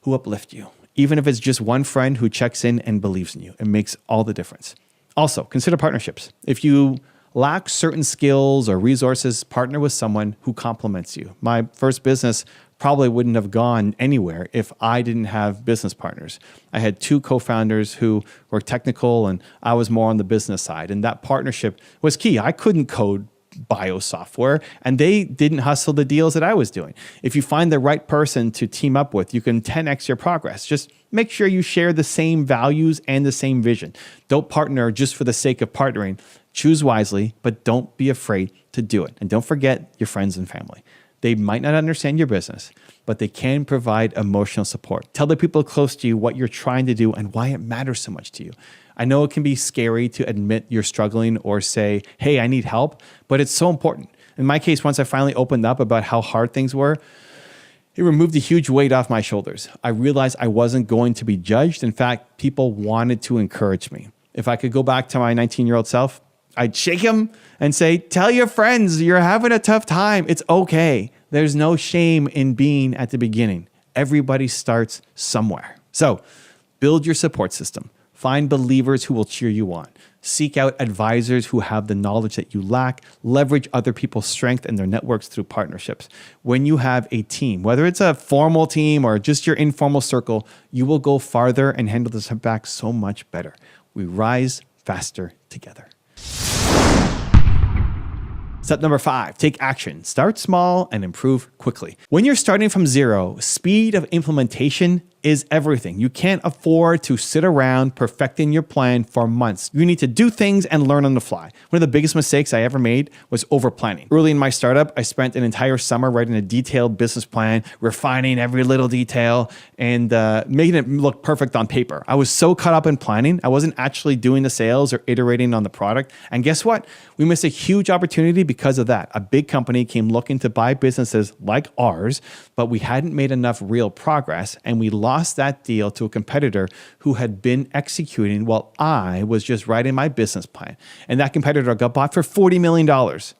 who uplift you. Even if it's just one friend who checks in and believes in you, it makes all the difference. Also, consider partnerships. If you lack certain skills or resources, partner with someone who complements you. My first business probably wouldn't have gone anywhere if I didn't have business partners. I had 2 co-founders who were technical and I was more on the business side. And that partnership was key. I couldn't code bio software and they didn't hustle the deals that I was doing. If you find the right person to team up with, you can 10x your progress. Just make sure you share the same values and the same vision. Don't partner just for the sake of partnering. Choose wisely, but don't be afraid to do it. And don't forget your friends and family. They might not understand your business, but they can provide emotional support. Tell the people close to you what you're trying to do and why it matters so much to you. I know it can be scary to admit you're struggling or say, hey, I need help, but it's so important. In my case, once I finally opened up about how hard things were, it removed a huge weight off my shoulders. I realized I wasn't going to be judged. In fact, people wanted to encourage me. If I could go back to my 19-year-old self, I'd shake him and say, tell your friends you're having a tough time. It's okay. There's no shame in being at the beginning. Everybody starts somewhere. So build your support system. Find believers who will cheer you on. Seek out advisors who have the knowledge that you lack. Leverage other people's strength and their networks through partnerships. When you have a team, whether it's a formal team or just your informal circle, you will go farther and handle the setbacks so much better. We rise faster together. Step number 5, take action. Start small and improve quickly. When you're starting from zero, speed of implementation is everything. You can't afford to sit around perfecting your plan for months. You need to do things and learn on the fly. One of the biggest mistakes I ever made was over planning. Early in my startup, I spent an entire summer writing a detailed business plan, refining every little detail, and making it look perfect on paper. I was so caught up in planning, I wasn't actually doing the sales or iterating on the product. And guess what? We missed a huge opportunity because of that. A big company came looking to buy businesses like ours, but we hadn't made enough real progress, and we lost that deal to a competitor who had been executing while I was just writing my business plan. And that competitor got bought for $40 million,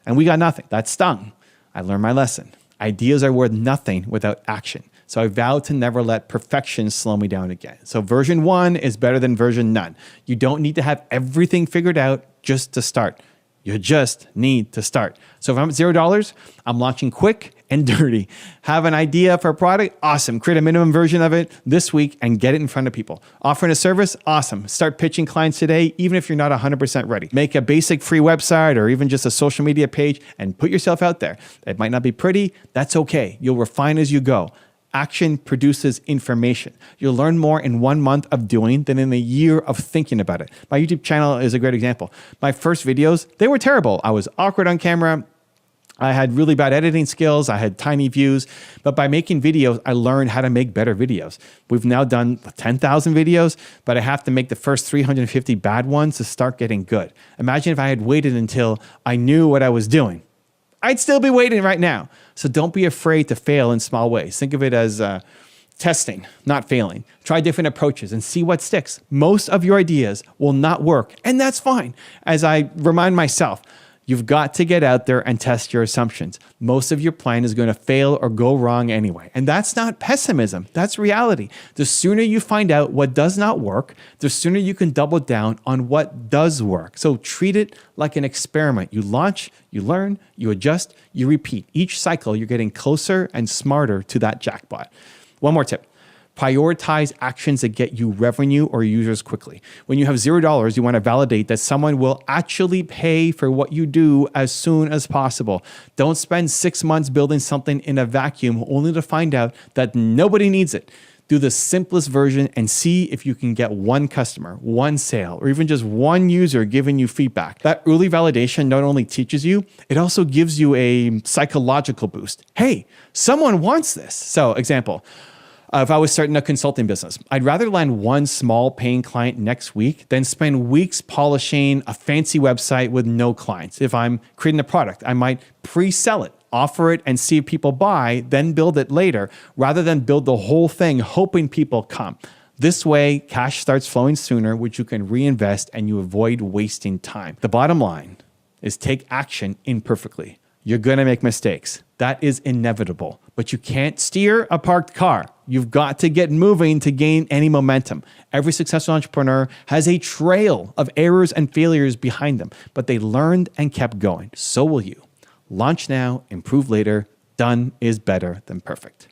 and we got nothing. That stung. I learned my lesson. Ideas are worth nothing without action. So I vowed to never let perfection slow me down again. So version 1 is better than version none. You don't need to have everything figured out just to start. You just need to start. So if I'm at $0, I'm launching quick and dirty. Have an idea for a product? Awesome. Create a minimum version of it this week and get it in front of people. Offering a service? Awesome. Start pitching clients today, even if you're not 100% ready. Make a basic free website or even just a social media page and put yourself out there. It might not be pretty. That's okay. You'll refine as you go. Action produces information. You'll learn more in 1 month of doing than in a year of thinking about it. My YouTube channel is a great example. My first videos, they were terrible. I was awkward on camera. I had really bad editing skills. I had tiny views, but by making videos, I learned how to make better videos. We've now done 10,000 videos, but I have to make the first 350 bad ones to start getting good. Imagine if I had waited until I knew what I was doing. I'd still be waiting right now. So don't be afraid to fail in small ways. Think of it as testing, not failing. Try different approaches and see what sticks. Most of your ideas will not work, and that's fine. As I remind myself, you've got to get out there and test your assumptions. Most of your plan is going to fail or go wrong anyway. And that's not pessimism, that's reality. The sooner you find out what does not work, the sooner you can double down on what does work. So treat it like an experiment. You launch, you learn, you adjust, you repeat. Each cycle, you're getting closer and smarter to that jackpot. One more tip. Prioritize actions that get you revenue or users quickly. When you have $0, you want to validate that someone will actually pay for what you do as soon as possible. Don't spend 6 months building something in a vacuum only to find out that nobody needs it. Do the simplest version and see if you can get one customer, one sale, or even just one user giving you feedback. That early validation not only teaches you, it also gives you a psychological boost. Hey, someone wants this. So, example, if I was starting a consulting business, I'd rather land one small paying client next week than spend weeks polishing a fancy website with no clients. If I'm creating a product, I might pre-sell it, offer it, and see if people buy, then build it later, rather than build the whole thing hoping people come. This way, cash starts flowing sooner, which you can reinvest and you avoid wasting time. The bottom line is take action imperfectly. You're going to make mistakes. That is inevitable, but you can't steer a parked car. You've got to get moving to gain any momentum. Every successful entrepreneur has a trail of errors and failures behind them, but they learned and kept going. So will you. Launch now, improve later. Done is better than perfect.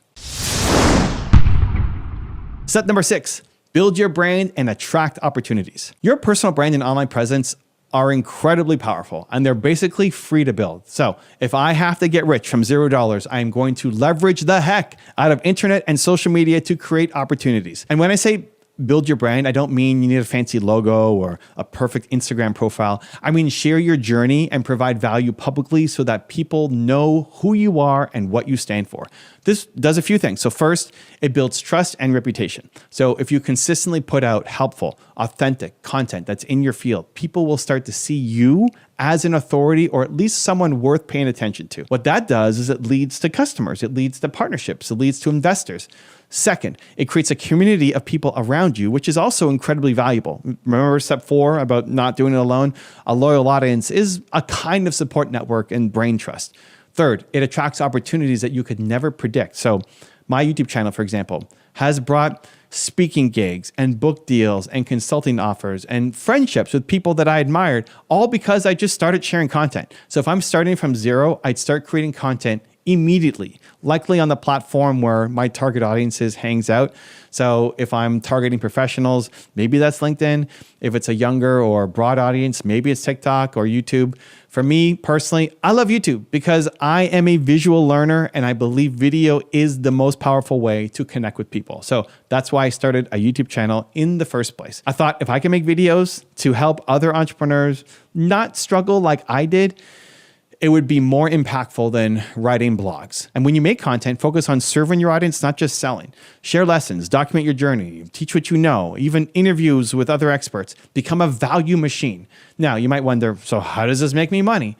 Step number 6, build your brand and attract opportunities. Your personal brand and online presence are incredibly powerful, and they're basically free to build. So if I have to get rich from $0, I am going to leverage the heck out of internet and social media to create opportunities. And when I say build your brand, I don't mean you need a fancy logo or a perfect Instagram profile. I mean, share your journey and provide value publicly so that people know who you are and what you stand for. This does a few things. So first, it builds trust and reputation. So if you consistently put out helpful, authentic content that's in your field, people will start to see you as an authority or at least someone worth paying attention to. What that does is it leads to customers, it leads to partnerships, it leads to investors. Second, it creates a community of people around you, which is also incredibly valuable. Remember step 4 about not doing it alone? A loyal audience is a kind of support network and brain trust. Third, it attracts opportunities that you could never predict. So my YouTube channel, for example, has brought speaking gigs and book deals and consulting offers and friendships with people that I admired, all because I just started sharing content. So if I'm starting from zero, I'd start creating content immediately, likely on the platform where my target audiences hangs out. So if I'm targeting professionals, maybe that's LinkedIn. If it's a younger or broad audience, maybe it's TikTok or YouTube. For me personally, I love YouTube because I am a visual learner and I believe video is the most powerful way to connect with people. So that's why I started a YouTube channel in the first place. I thought if I can make videos to help other entrepreneurs not struggle like I did, it would be more impactful than writing blogs. And when you make content, focus on serving your audience, not just selling. Share lessons, document your journey, teach what you know, even interviews with other experts. Become a value machine. Now, you might wonder, so how does this make me money?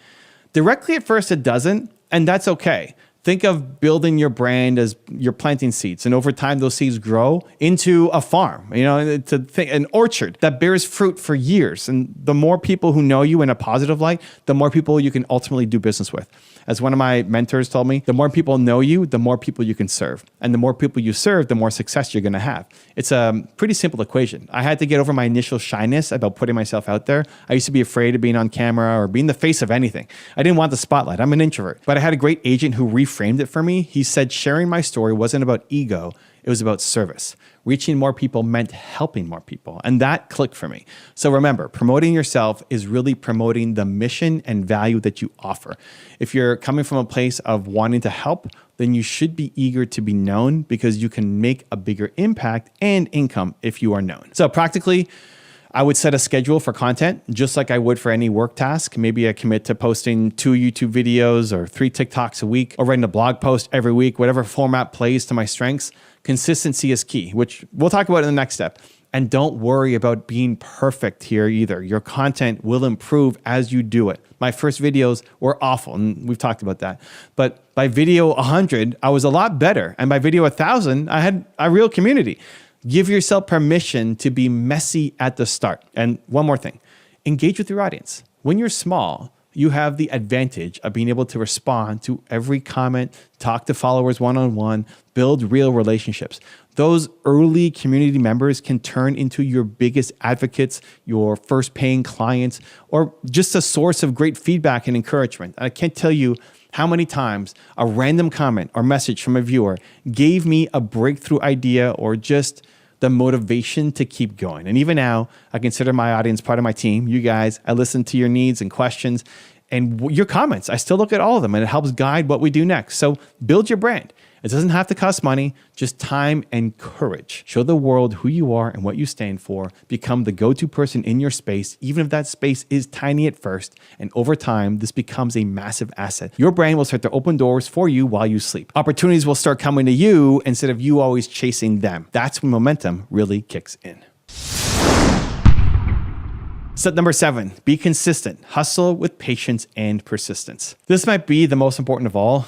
Directly at first, it doesn't, and that's okay. Think of building your brand as you're planting seeds, and over time, those seeds grow into a farm, an orchard that bears fruit for years. And the more people who know you in a positive light, the more people you can ultimately do business with. As one of my mentors told me, the more people know you, the more people you can serve. And the more people you serve, the more success you're going to have. It's a pretty simple equation. I had to get over my initial shyness about putting myself out there. I used to be afraid of being on camera or being the face of anything. I didn't want the spotlight. I'm an introvert. But I had a great agent who reframed it for me. He said sharing my story wasn't about ego. It was about service. Reaching more people meant helping more people. And that clicked for me. So remember, promoting yourself is really promoting the mission and value that you offer. If you're coming from a place of wanting to help, then you should be eager to be known because you can make a bigger impact and income if you are known. So practically, I would set a schedule for content, just like I would for any work task. Maybe I commit to posting 2 YouTube videos or 3 TikToks a week, or writing a blog post every week, whatever format plays to my strengths. Consistency is key, which we'll talk about in the next step. And don't worry about being perfect here either. Your content will improve as you do it. My first videos were awful, and we've talked about that. But by video 100, I was a lot better. And by video 1,000, I had a real community. Give yourself permission to be messy at the start. And one more thing, engage with your audience. When you're small, you have the advantage of being able to respond to every comment, talk to followers one-on-one, build real relationships. Those early community members can turn into your biggest advocates, your first paying clients, or just a source of great feedback and encouragement. I can't tell you how many times a random comment or message from a viewer gave me a breakthrough idea or just the motivation to keep going. And even now, I consider my audience part of my team. You guys, I listen to your needs and questions and your comments. I still look at all of them, and it helps guide what we do next. So build your brand. It doesn't have to cost money, just time and courage. Show the world who you are and what you stand for. Become the go-to person in your space, even if that space is tiny at first. And over time, this becomes a massive asset. Your brand will start to open doors for you while you sleep. Opportunities will start coming to you instead of you always chasing them. That's when momentum really kicks in. Step number 7, be consistent. Hustle with patience and persistence. This might be the most important of all.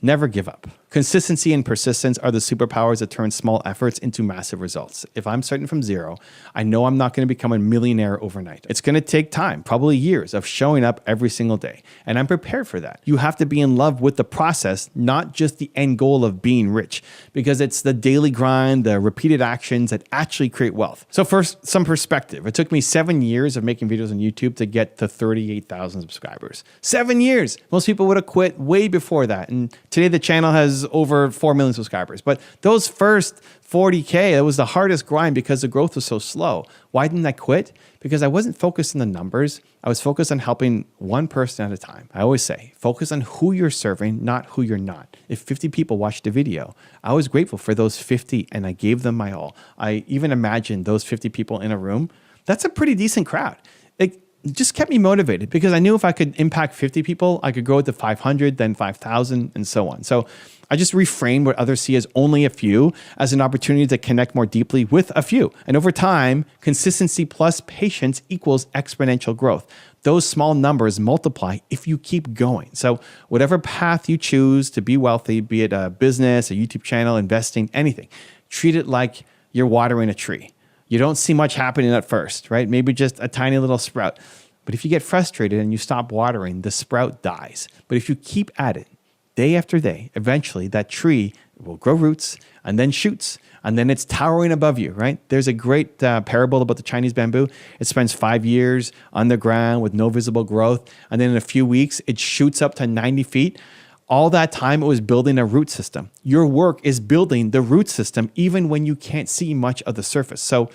Never give up. Consistency and persistence are the superpowers that turn small efforts into massive results. If I'm starting from zero, I know I'm not going to become a millionaire overnight. It's going to take time, probably years of showing up every single day. And I'm prepared for that. You have to be in love with the process, not just the end goal of being rich, because it's the daily grind, the repeated actions that actually create wealth. So first, some perspective. It took me 7 years of making videos on YouTube to get to 38,000 subscribers. 7 years. Most people would have quit way before that. And today the channel has over 4 million subscribers. But those first 40K, it was the hardest grind because the growth was so slow. Why didn't I quit? Because I wasn't focused on the numbers. I was focused on helping one person at a time. I always say, focus on who you're serving, not who you're not. If 50 people watched the video, I was grateful for those 50 and I gave them my all. I even imagined those 50 people in a room. That's a pretty decent crowd. It just kept me motivated because I knew if I could impact 50 people, I could grow it to 500, then 5,000, and so on. So I just reframed what others see as only a few as an opportunity to connect more deeply with a few. And over time, consistency plus patience equals exponential growth. Those small numbers multiply if you keep going. So whatever path you choose to be wealthy, be it a business, a YouTube channel, investing, anything, treat it like you're watering a tree. You don't see much happening at first, right? Maybe just a tiny little sprout. But if you get frustrated and you stop watering, the sprout dies. But if you keep at it, day after day, eventually that tree will grow roots and then shoots, and then it's towering above you, right? There's a great parable about the Chinese bamboo. It spends 5 years underground with no visible growth, and then in a few weeks, it shoots up to 90 feet. All that time, it was building a root system. Your work is building the root system even when you can't see much of the surface. So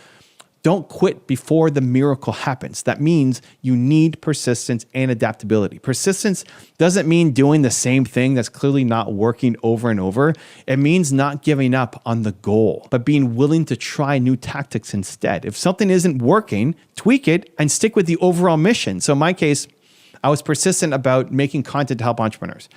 don't quit before the miracle happens. That means you need persistence and adaptability. Persistence doesn't mean doing the same thing that's clearly not working over and over. It means not giving up on the goal, but being willing to try new tactics instead. If something isn't working, tweak it and stick with the overall mission. So in my case, I was persistent about making content to help entrepreneurs.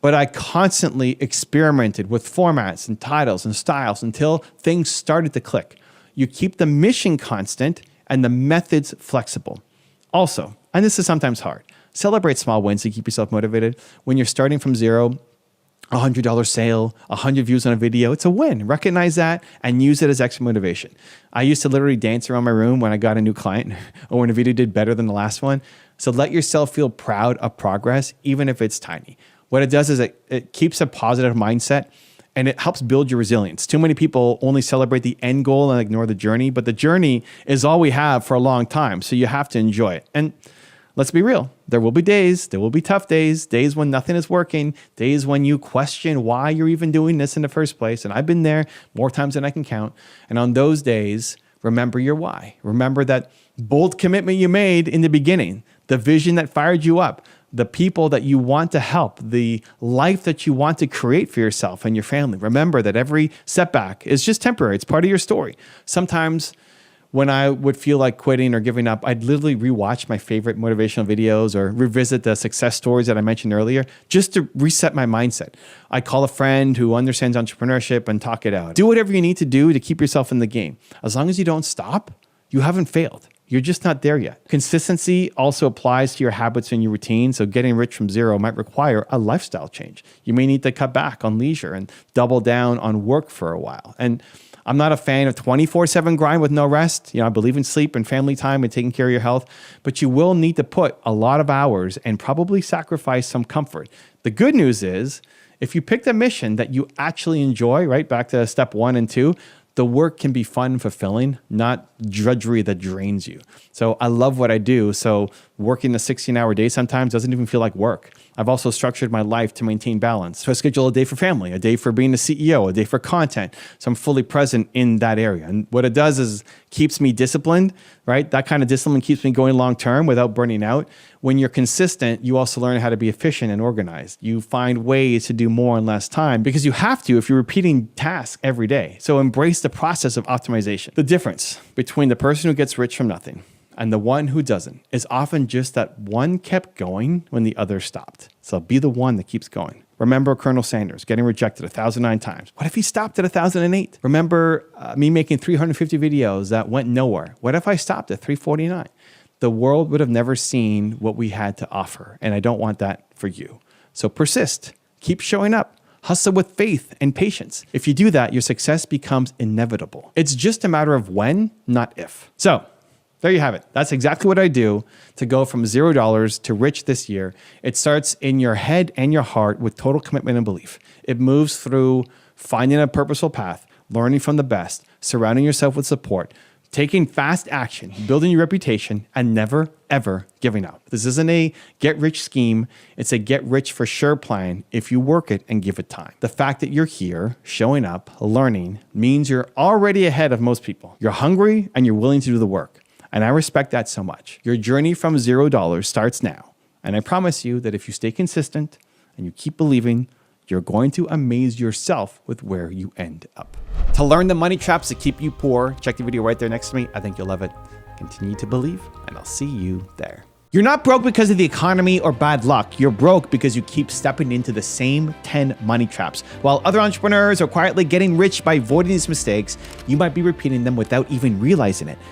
But I constantly experimented with formats and titles and styles until things started to click. You keep the mission constant and the methods flexible. Also, and this is sometimes hard, celebrate small wins to keep yourself motivated. When you're starting from zero, $100 sale, 100 views on a video, it's a win. Recognize that and use it as extra motivation. I used to literally dance around my room when I got a new client or when a video did better than the last one. So let yourself feel proud of progress, even if it's tiny. What it does is it keeps a positive mindset and it helps build your resilience. Too many people only celebrate the end goal and ignore the journey, but the journey is all we have for a long time, so you have to enjoy it. And let's be real, there will be days, there will be tough days, days when nothing is working, days when you question why you're even doing this in the first place, and I've been there more times than I can count. And on those days, remember your why. Remember that bold commitment you made in the beginning, the vision that fired you up, the people that you want to help, the life that you want to create for yourself and your family. Remember that every setback is just temporary. It's part of your story. Sometimes when I would feel like quitting or giving up, I'd literally rewatch my favorite motivational videos or revisit the success stories that I mentioned earlier just to reset my mindset. I call a friend who understands entrepreneurship and talk it out. Do whatever you need to do to keep yourself in the game. As long as you don't stop, you haven't failed. You're just not there yet. Consistency also applies to your habits and your routine. So getting rich from zero might require a lifestyle change. You may need to cut back on leisure and double down on work for a while. And I'm not a fan of 24/7 grind with no rest. I believe in sleep and family time and taking care of your health, but you will need to put a lot of hours and probably sacrifice some comfort. The good news is, if you pick a mission that you actually enjoy, right, back to step 1 and 2, the work can be fun and fulfilling, not drudgery that drains you. So I love what I do. So working a 16-hour day sometimes doesn't even feel like work. I've also structured my life to maintain balance. So I schedule a day for family, a day for being the CEO, a day for content. So I'm fully present in that area. And what it does is keeps me disciplined, right? That kind of discipline keeps me going long-term without burning out. When you're consistent, you also learn how to be efficient and organized. You find ways to do more in less time because you have to if you're repeating tasks every day. So embrace the process of optimization. The difference between the person who gets rich from nothing and the one who doesn't is often just that one kept going when the other stopped. So be the one that keeps going. Remember Colonel Sanders getting rejected 1,009 times. What if he stopped at 1,008? Remember me making 350 videos that went nowhere. What if I stopped at 349? The world would have never seen what we had to offer, and I don't want that for you. So persist, keep showing up, hustle with faith and patience. If you do that, your success becomes inevitable. It's just a matter of when, not if. So there you have it. That's exactly what I do to go from $0 to rich this year. It starts in your head and your heart with total commitment and belief. It moves through finding a purposeful path, learning from the best, surrounding yourself with support, taking fast action, building your reputation, and never, ever giving up. This isn't a get-rich scheme. It's a get-rich-for-sure plan if you work it and give it time. The fact that you're here, showing up, learning, means you're already ahead of most people. You're hungry and you're willing to do the work. And I respect that so much. Your journey from $0 starts now. And I promise you that if you stay consistent and you keep believing, you're going to amaze yourself with where you end up. To learn the money traps that keep you poor, check the video right there next to me. I think you'll love it. Continue to believe, and I'll see you there. You're not broke because of the economy or bad luck. You're broke because you keep stepping into the same 10 money traps. While other entrepreneurs are quietly getting rich by avoiding these mistakes, you might be repeating them without even realizing it.